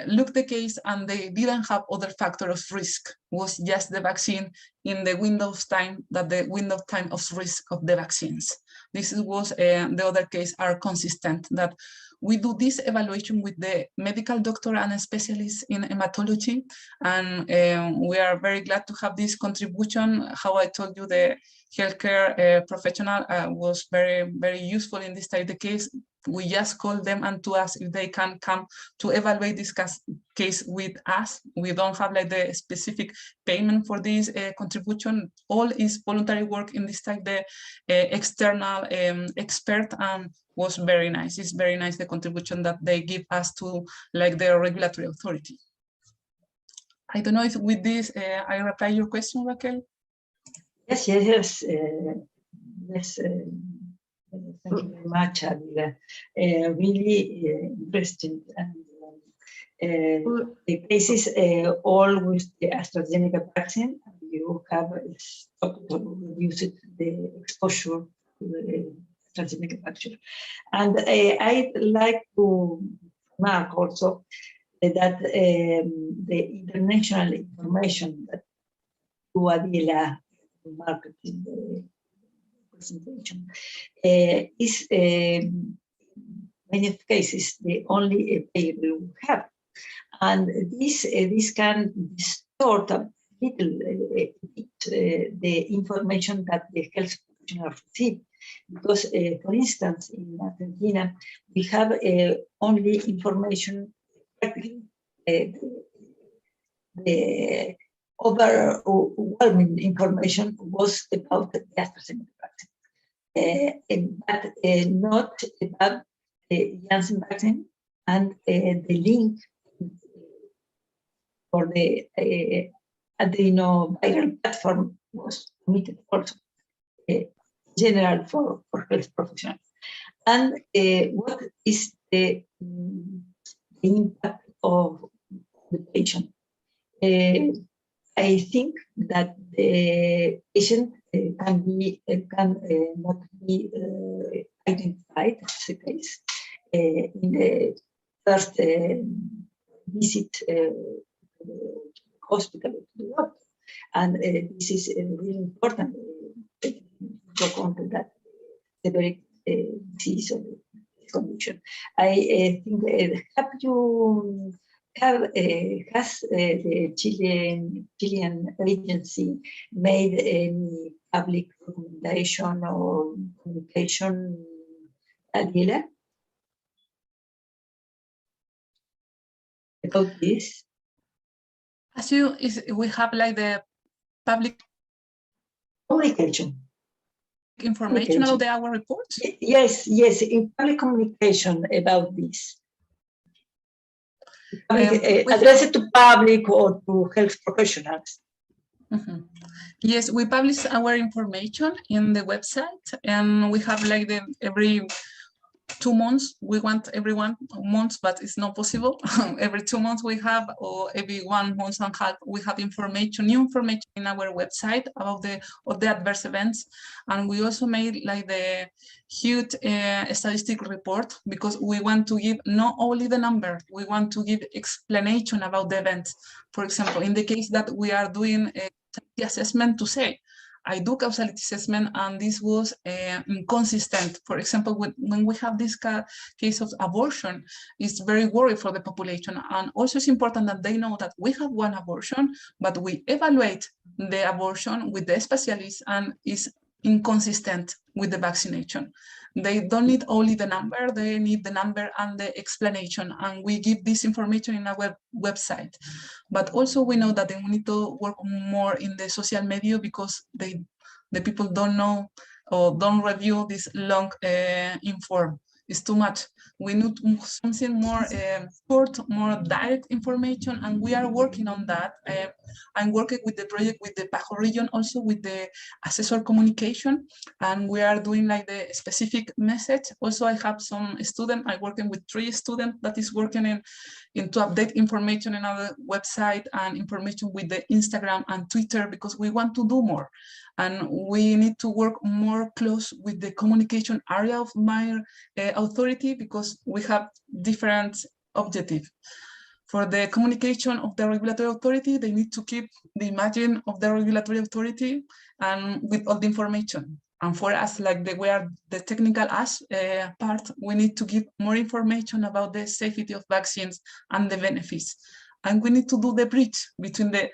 looked the case and they didn't have other factor of risk, was just the vaccine in the window of time, that the window of time of risk of the vaccines. This was the other case are consistent, that we do this evaluation with the medical doctor and a specialist in hematology, and we are very glad to have this contribution. How I told you, the healthcare professional was very, very useful in this type of case. We just call them and to ask if they can come to evaluate this case with us. We don't have like the specific payment for this contribution. All is voluntary work in this type, the external expert, and was very nice. It's very nice, the contribution that they give us to like the regulatory authority. I don't know if with this I reply your question, Raquel. Yes. Thank you very much, Adila. Really interesting. And the cases all with the AstraZeneca vaccine, you have stopped to reduce the exposure to the AstraZeneca vaccine. And I'd like to mark also that the international information that Adila marked in the presentation is many cases the only available we have, and this can distort a little the information that the health professionals receive, because for instance in Argentina we have only information, the overwhelming information was about the AstraZeneca vaccine, but not about the Janssen vaccine, and the link for the adenoviral platform was omitted also, general for health professionals. And what is the impact of the patient? I think that the patient can not be identified as a case in the first visit to the hospital to the doctor, and this is really important to consider that the very disease of the condition. I think has the Chilean agency made any public recommendation or communication, Adila, about this? As we have like the public communication information about our reports? Yes, in public communication about this. Address it to public or to health professionals. Mm-hmm. Yes, we publish our information in the website, and we have like every 2 months. We want every 1 month, but it's not possible. Every 2 months we have, or every 1 month and a half, we have information, new information in our website about the adverse events. And we also made like the huge statistic report, because we want to give not only the number, we want to give explanation about the events. For example, in the case that we are doing a assessment, to say, I do causality assessment and this was inconsistent. For example, when we have this case of abortion, it's very worried for the population. And also it's important that they know that we have 1 abortion, but we evaluate the abortion with the specialist and is inconsistent with the vaccination. They don't need only the number, they need the number and the explanation. And we give this information in our website. But also we know that we need to work more in the social media, because the people don't know or don't review this long inform. It's too much. We need something more short, more direct information, and we are working on that. I'm working with the project with the Bajo region, also with the assessor communication, and we are doing like the specific message. Also, I have some students. I'm working with 3 students that is working in to update information in our website and information with the Instagram and Twitter, because we want to do more. And we need to work more close with the communication area of my authority, because we have different objectives. For the communication of the regulatory authority, they need to keep the imagine of the regulatory authority and with all the information. And for us, like we are the technical part, we need to give more information about the safety of vaccines and the benefits. And we need to do the bridge between the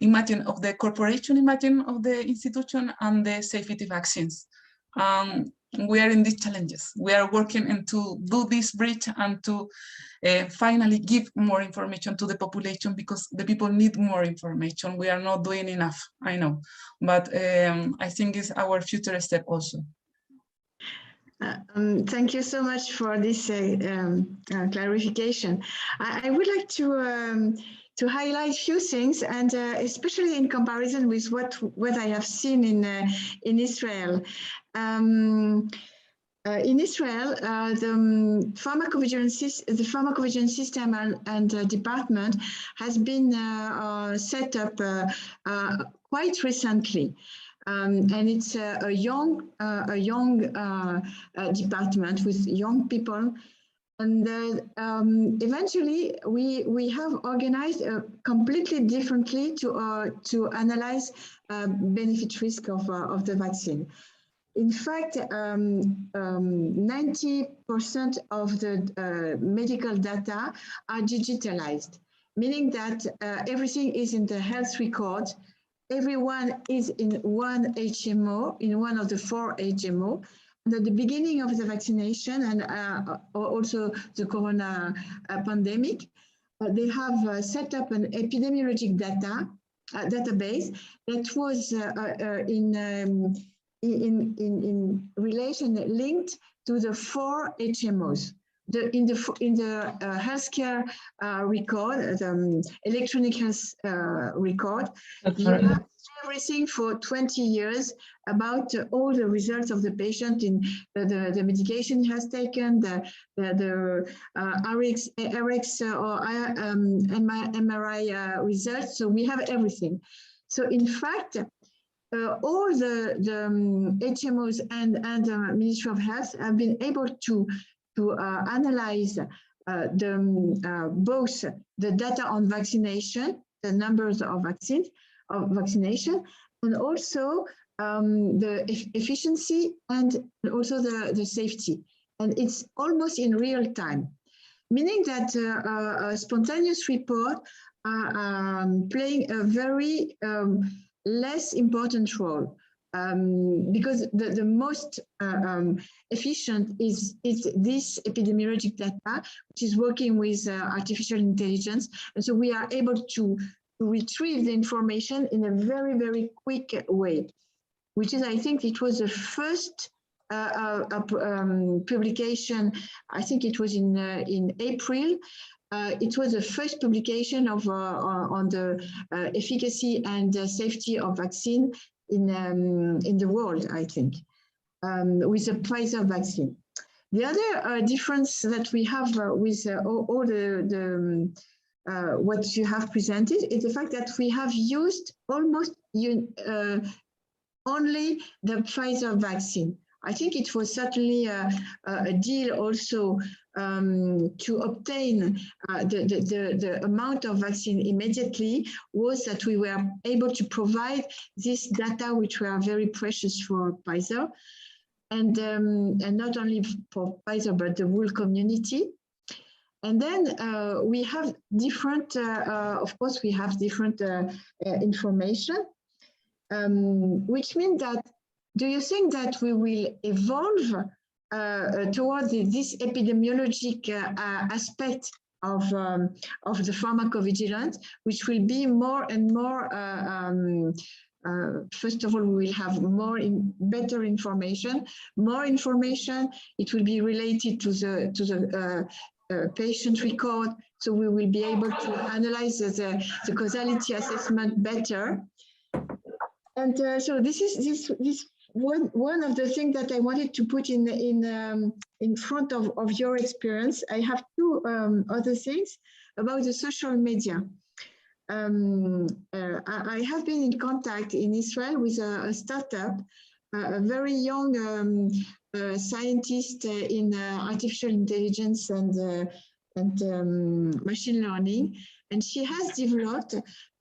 imagine of the corporation, imagine of the institution, and the safety vaccines. We are in these challenges. We are working to do this bridge and to finally give more information to the population, because the people need more information. We are not doing enough, I know, but I think it's our future step also. Thank you so much for this clarification. I would like to highlight a few things, and especially in comparison with what I have seen in Israel. In Israel, the pharmacovigilance system and department has been set up quite recently. And it's a young department with young people. And eventually, we have organized completely differently to analyze benefit risk of the vaccine. In fact, 90% of the medical data are digitalized, meaning that everything is in the health record. Everyone is in one HMO, in one of the 4 HMO. And at the beginning of the vaccination and also the corona pandemic, they have set up an epidemiologic database that was in relation linked to the 4 HMOs. In the healthcare record, the electronic health record, you have everything for 20 years about all the results of the patient in the medication he has taken, the RX or MRI results. So we have everything. So in fact, all the HMOs and the Ministry of Health have been able to analyze both the data on vaccination, the numbers of vaccination, and also the efficiency and also the safety. And it's almost in real time, meaning that a spontaneous report are playing a very less important role. Because the most efficient is this epidemiologic data, which is working with artificial intelligence. And so we are able to retrieve the information in a very, very quick way, which is, I think it was the first publication, I think it was in April. It was the first publication of on the efficacy and safety of vaccine in the world, I think, with the Pfizer vaccine. The other difference that we have with all the what you have presented is the fact that we have used almost only the Pfizer vaccine. I think it was certainly a deal also to obtain the amount of vaccine immediately, was that we were able to provide this data, which were very precious for Pfizer, and not only for Pfizer, but the whole community. And then we have different, of course, we have different information, which means that, do you think that we will evolve towards this epidemiologic aspect of the pharmacovigilance, which will be more and more, first of all, we will have better information, more information. It will be related to the patient record, so we will be able to analyze the causality assessment better. And so this is one of the things that I wanted to put in front of your experience. I have two other things about the social media. I have been in contact in Israel with a startup, a very young scientist in artificial intelligence and machine learning, and she has developed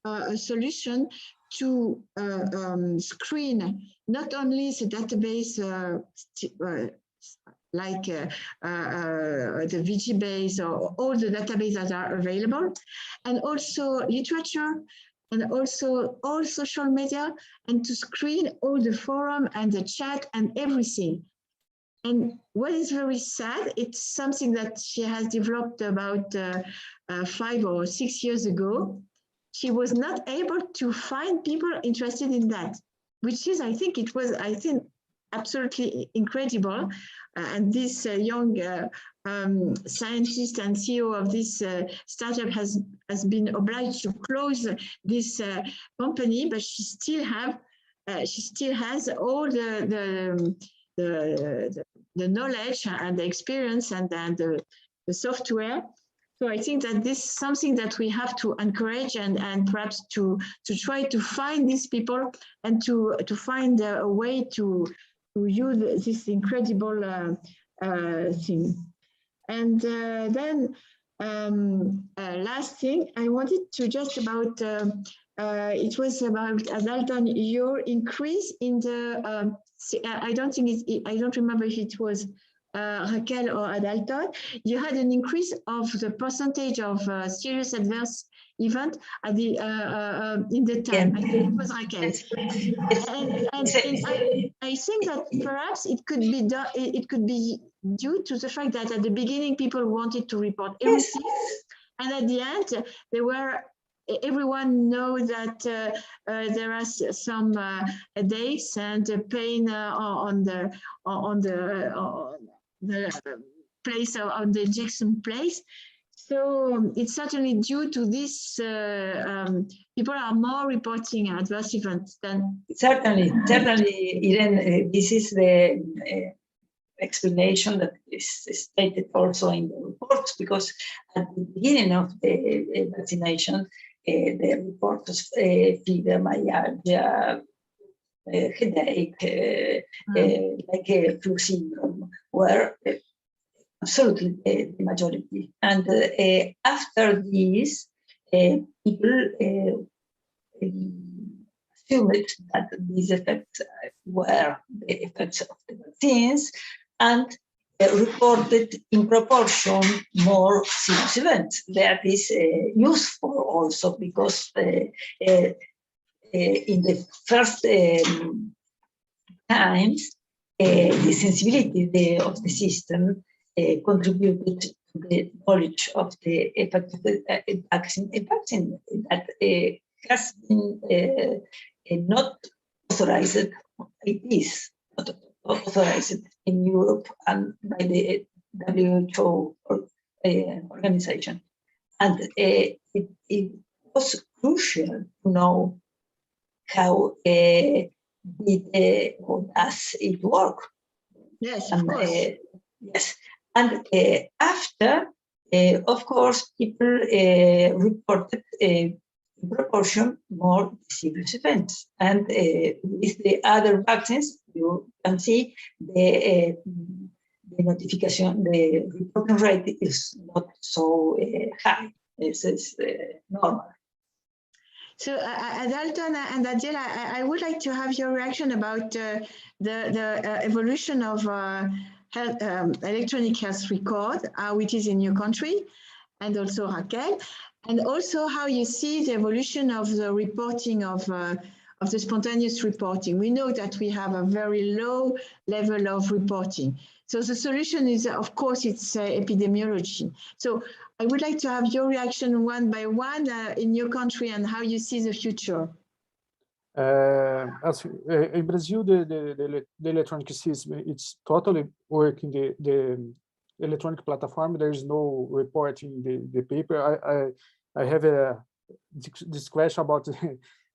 a solution to screen not only the database like the VGBase or all the databases that are available, and also literature, and also all social media, and to screen all the forum and the chat and everything. And what is very sad, it's something that she has developed about 5 or 6 years ago. She was not able to find people interested in that, which is, I think, absolutely incredible. And this young scientist and CEO of this startup has been obliged to close this company, but she still has all the knowledge and the experience and the software. So I think that this is something that we have to encourage and perhaps to try to find these people and to find a way to use this incredible thing. And then last thing, I wanted to just about, it was about Adalton, your increase in the, I don't remember if it was Raquel or Adalton, you had an increase of the percentage of serious adverse event at the in the time. I think it was Raquel. And I think that perhaps it could be done. It could be due to the fact that at the beginning people wanted to report everything, and at the end they were. Everyone knows that there are some headaches and pain on the place on the injection place. So it's certainly due to this. People are more reporting adverse events than certainly, Irene. This is the explanation that is stated also in the reports, because at the beginning of the vaccination, the reports fever, myalgia, headache, like a flu syndrome, were absolutely the majority. And after this, people assumed that these effects were the effects of the vaccines, and reported in proportion more serious events. That is useful also because in the first times, the sensibility of the system contributed to the knowledge of the effect of the vaccine. A vaccine that has been not authorized, it is not authorized in Europe and by the WHO organization. And it was crucial to know how does it work. Yes, and, of course. Yes, and after, of course, people reported in proportion more serious events. And with the other vaccines, you can see the notification, the reporting rate is not so high. This is normal. So, Adalton and Adil, I would like to have your reaction about the evolution of health, electronic health record, how it is in your country, and also Raquel, and also how you see the evolution of the reporting of the spontaneous reporting. We know that we have a very low level of reporting. So the solution is, of course, it's epidemiology. So I would like to have your reaction one by one in your country and how you see the future. In Brazil, the electronic system, it's totally working. The electronic platform, there is no reporting the paper. I have this question about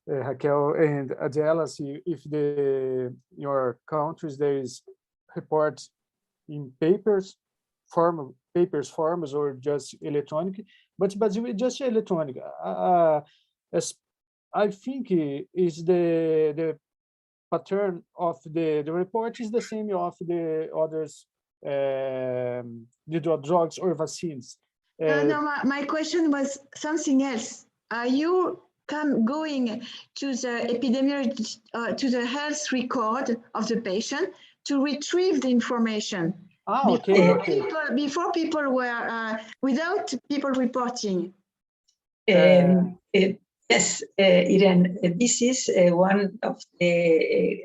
Raquel and Adela, see if your countries there is reports in papers forms or just electronic, but Brazil is just electronic. As I think is the pattern of the report is the same of the others, the drugs or vaccines. No, my question was something else. Are you going to the epidemiology, to the health record of the patient to retrieve the information? Okay. Before people were, without people reporting. Yes, Irene, this is one of the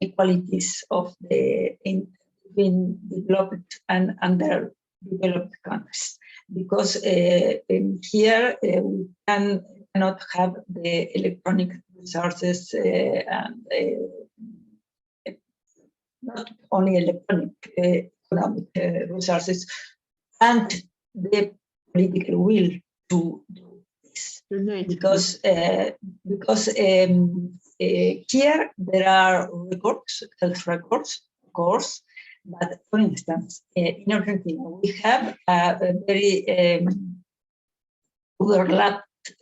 inequalities of between developed and underdeveloped countries, because here we cannot have the electronic resources and not only electronic economic resources and the political will to do this, because here there are records, health records, of course, but for instance, in Argentina we have a very overlapped,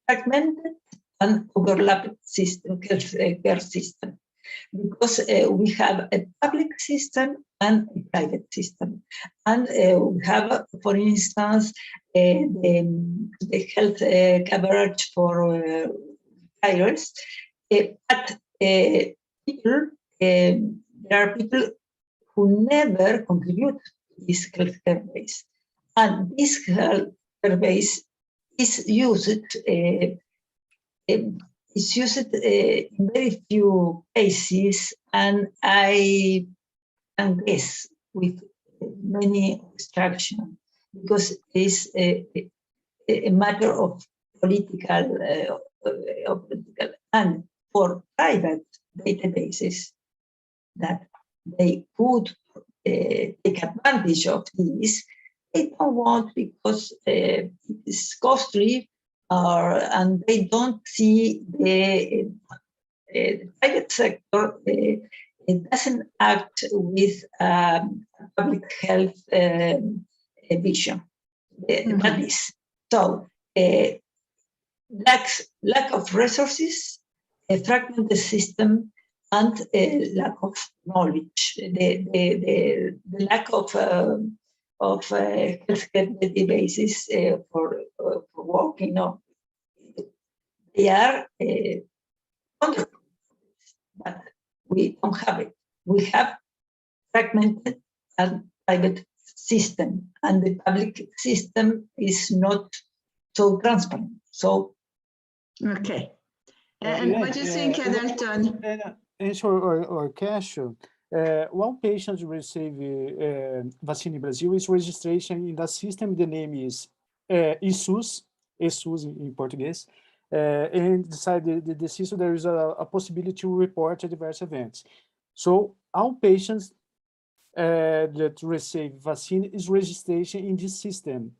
fragmented and overlapped system, care system, because we have a public system and a private system. And we have, for instance, the health coverage for retirees, but people, there are people who never contribute to this healthcare base. And this healthcare base is used in very few cases, and I can guess with many obstructions, because it's a matter of political and for private databases that they could take advantage of this. They don't want, because it is costly, and they don't see the private sector. It doesn't act with public health vision. That is so. Lack of resources, a fragmented system, and lack of knowledge. The lack of healthcare databases for working on. They are wonderful, but we don't have it. We have fragmented and private system, and the public system is not so transparent. So, okay. And what do you think, Adalton? Answer or question. One patient receive vaccine in Brazil is registration in the system. The name is ESUS in Portuguese. And inside the system, there is a possibility to report adverse events. So all patients that receive vaccine is registration in this system.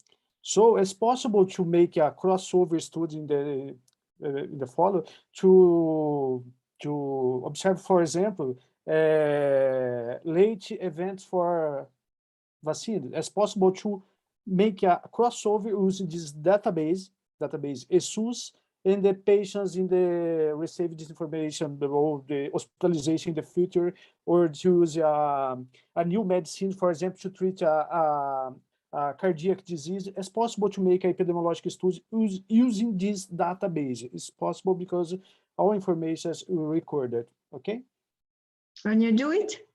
So it's possible to make a crossover study in the follow to observe, for example, late events for vaccine. It's possible to make a crossover using this database ESUS, and the patients in the receive this information or the hospitalization in the future, or to use a new medicine, for example, to treat a cardiac disease. It's possible to make epidemiological studies using this database. It's possible because all information is recorded. Okay. When you do it,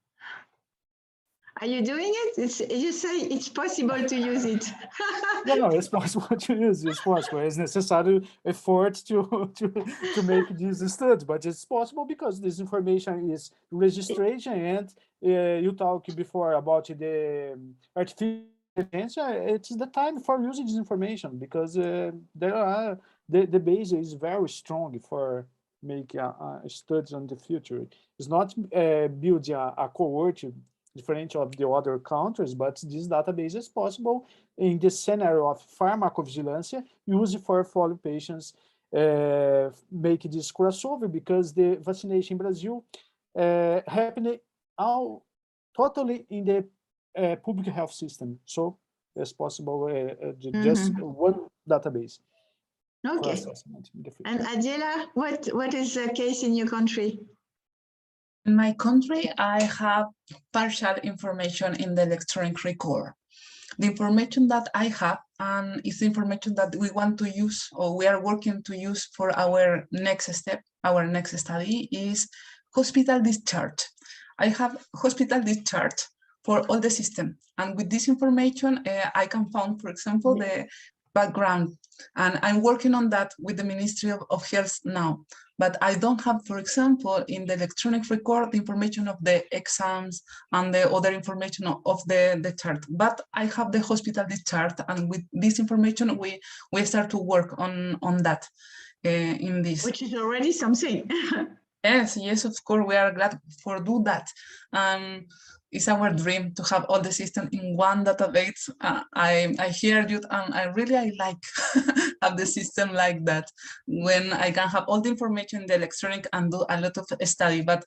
are you doing it? You say it's possible to use it. No, it's possible to use. It's possible. It's necessary effort to make this study, but it's possible because this information is registration, and you talked before about the artificial intelligence. It's the time for using this information because there are the base is very strong for make studies on the future. It's not building a cohort different of the other countries, but this database is possible in the scenario of pharmacovigilance used for follow patients, make this crossover, because the vaccination in Brazil happened all totally in the public health system. So it's possible just one database. Okay. And Adela, what is the case in your country? In my country, I have partial information in the electronic record. The information that I have is the information that we want to use, or we are working to use for our next step, our next study is hospital discharge. I have hospital discharge for all the system. And with this information, I can find, for example, the background. And I'm working on that with the Ministry of Health now. But I don't have, for example, in the electronic record, the information of the exams and the other information of the chart. But I have the hospital discharge, and with this information, we start to work on that in this. Which is already something. Yes, of course, we are glad for do that. It's our dream to have all the system in one database. I hear you, and I like have the system like that, when I can have all the information in the electronic and do a lot of study. But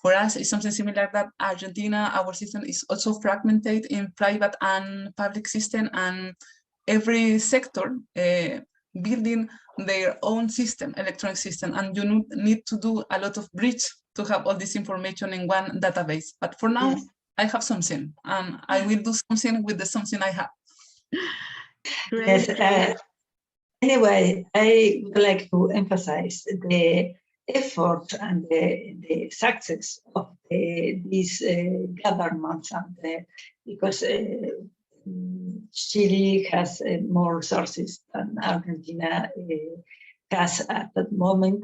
for us, it's something similar that Argentina, our system is also fragmented in private and public system, and every sector building their own system, electronic system, and you need to do a lot of bridge to have all this information in one database. But for now, yes, I have something, and I will do something with the something I have. Yes. Anyway, I would like to emphasize the effort and the success of these governments, and because Chile has more resources than Argentina has at that moment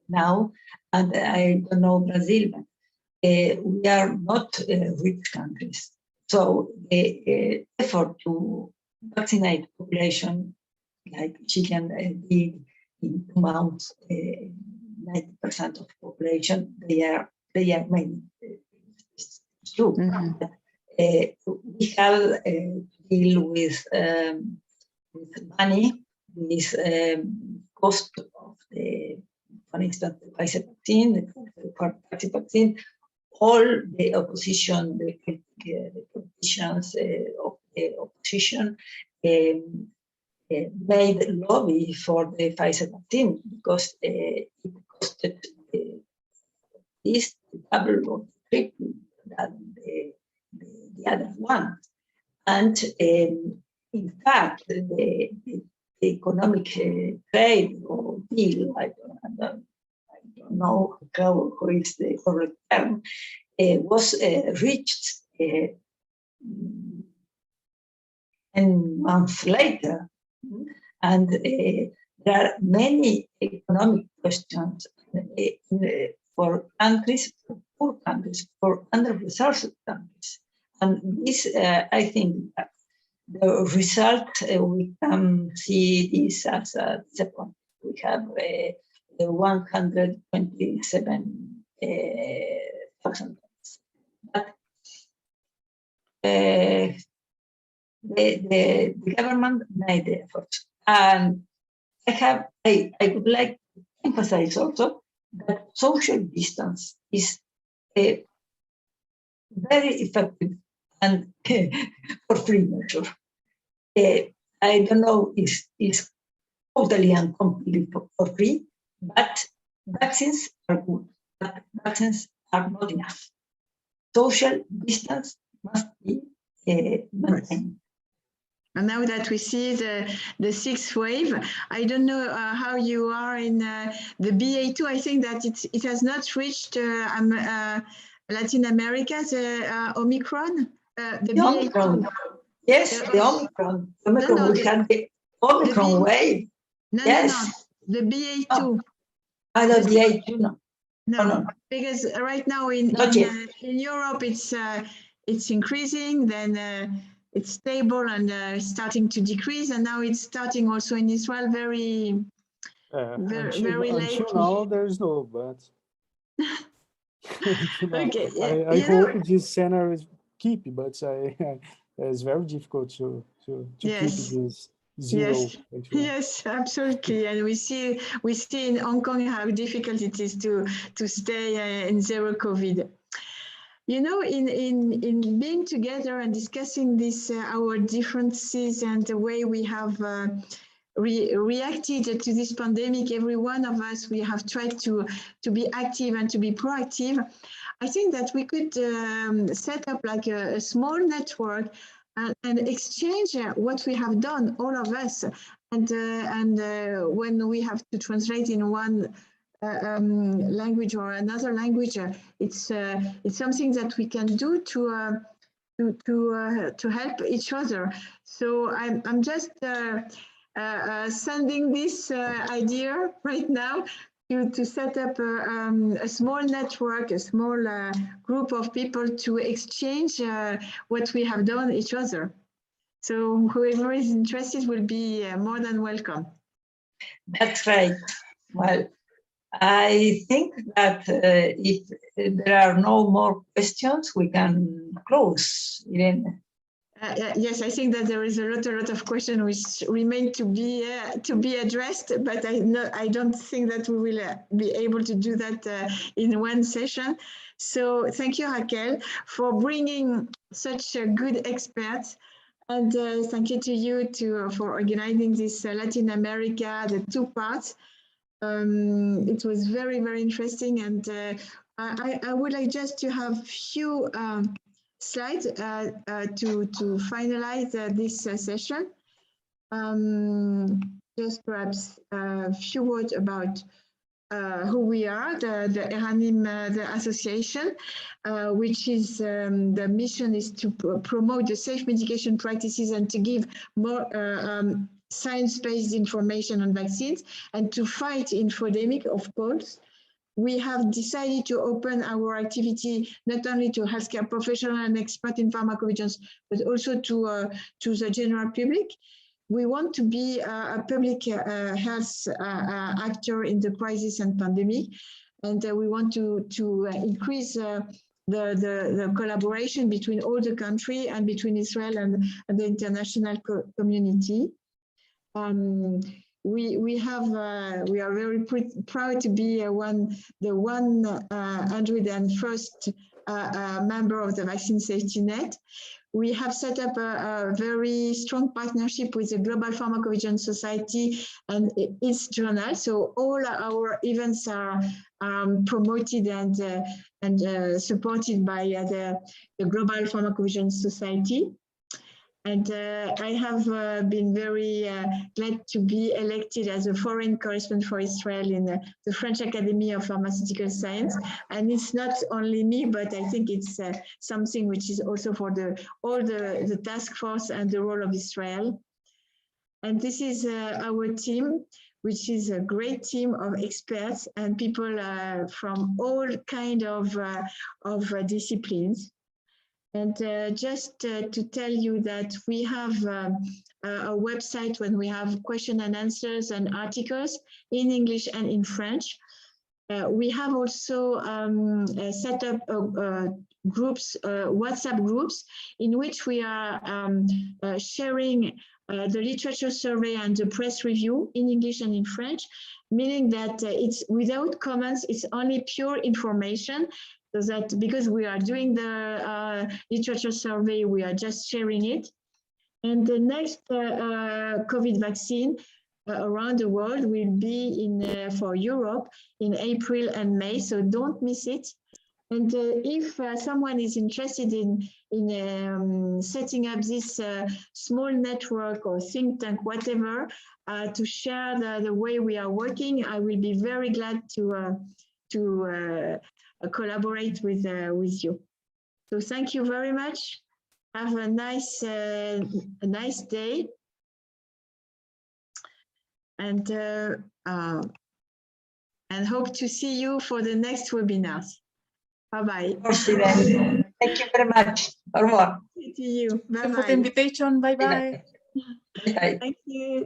now, and I don't know Brazil, but we are not rich countries. So the effort to vaccinate population, like Chilean did in 2 months, 90% of population, they are many. It's true. We have to deal with money, with cost of the, for instance, the Pfizer vaccine, the vaccine. All the opposition, the politicians of the opposition made lobby for the Pfizer vaccine, because it costed this double or triple than the other one. And in fact, the economic trade or deal, I don't know how is the correct term, was reached 10 months later. And there are many economic questions for countries, for poor countries, for under-resourced countries. And this, I think, the result, we can see this as a disappointment. We have 127,000. But the government made the effort. And I would like to emphasize also that social distance is very effective and for free measure. I don't know if it's totally and completely for free, but vaccines are good, but vaccines are not enough. Social distance must be maintained. And now that we see the sixth wave, I don't know how you are in the BA2. I think that it has not reached Latin America, the Omicron. The Omicron. Yes, the Omicron. Omicron, we had the Omicron wave. No, yes. The BA2. I know BA2, no. No, because right now in Europe it's increasing, then it's stable and starting to decrease, and now it's starting also in Israel very late. Until now, there's no, but okay, I hope this scenario keep, but it's very difficult to keep this zero. Yes, absolutely, and we see in Hong Kong how difficult it is to stay in zero COVID. You know, in being together and discussing this, our differences and the way we have reacted to this pandemic, every one of us, we have tried to be active and to be proactive. I think that we could set up like a small network and exchange what we have done, all of us, and when we have to translate in one language or another language, it's something that we can do to help each other. So I'm just sending this idea right now to set up a small network, a small group of people to exchange what we have done each other. So whoever is interested will be more than welcome. That's right. Well, I think that if there are no more questions, we can close, Irene. Yes, I think that there is a lot of questions which remain to be addressed, but I don't think that we will be able to do that in one session. So thank you, Raquel, for bringing such good experts, and thank you to you for organizing this Latin America, the two parts. It was very interesting, and I would like just to have few slides to finalize this session. Just perhaps a few words about who we are, the Eranim, the association, which is the mission is to promote the safe medication practices and to give more science-based information on vaccines and to fight infodemic, of course. We have decided to open our activity not only to healthcare professionals and experts in pharmacovigilance, but also to the general public. We want to be a public health actor in the crisis and pandemic, and we want to increase the collaboration between all the countries and between Israel and the international community. We are very proud to be the 101st member of the Vaccine Safety Net. We have set up a very strong partnership with the Global Pharmacovigilance Society and its journal. So all our events are promoted and supported by the Global Pharmacovigilance Society. And I have been very glad to be elected as a foreign correspondent for Israel in the French Academy of Pharmaceutical Science. And it's not only me, but I think it's something which is also for all the task force and the role of Israel. And this is our team, which is a great team of experts and people from all kind of disciplines. And just to tell you that we have a website when we have question and answers and articles in English and in French. We have also set up groups, WhatsApp groups, in which we are sharing the literature survey and the press review in English and in French, meaning that it's without comments, it's only pure information. So that because we are doing the literature survey, we are just sharing it. And the next COVID vaccine around the world will be in for Europe in April and May, so don't miss it. And if someone is interested in setting up this small network or think tank, whatever, to share the way we are working, I will be very glad to collaborate with you. So thank you very much. Have a nice day. And hope to see you for the next webinars. Bye-bye. Thank you very much. Au revoir. To you. Bye-bye. Thank you for the invitation. Bye-bye. Bye. Thank you.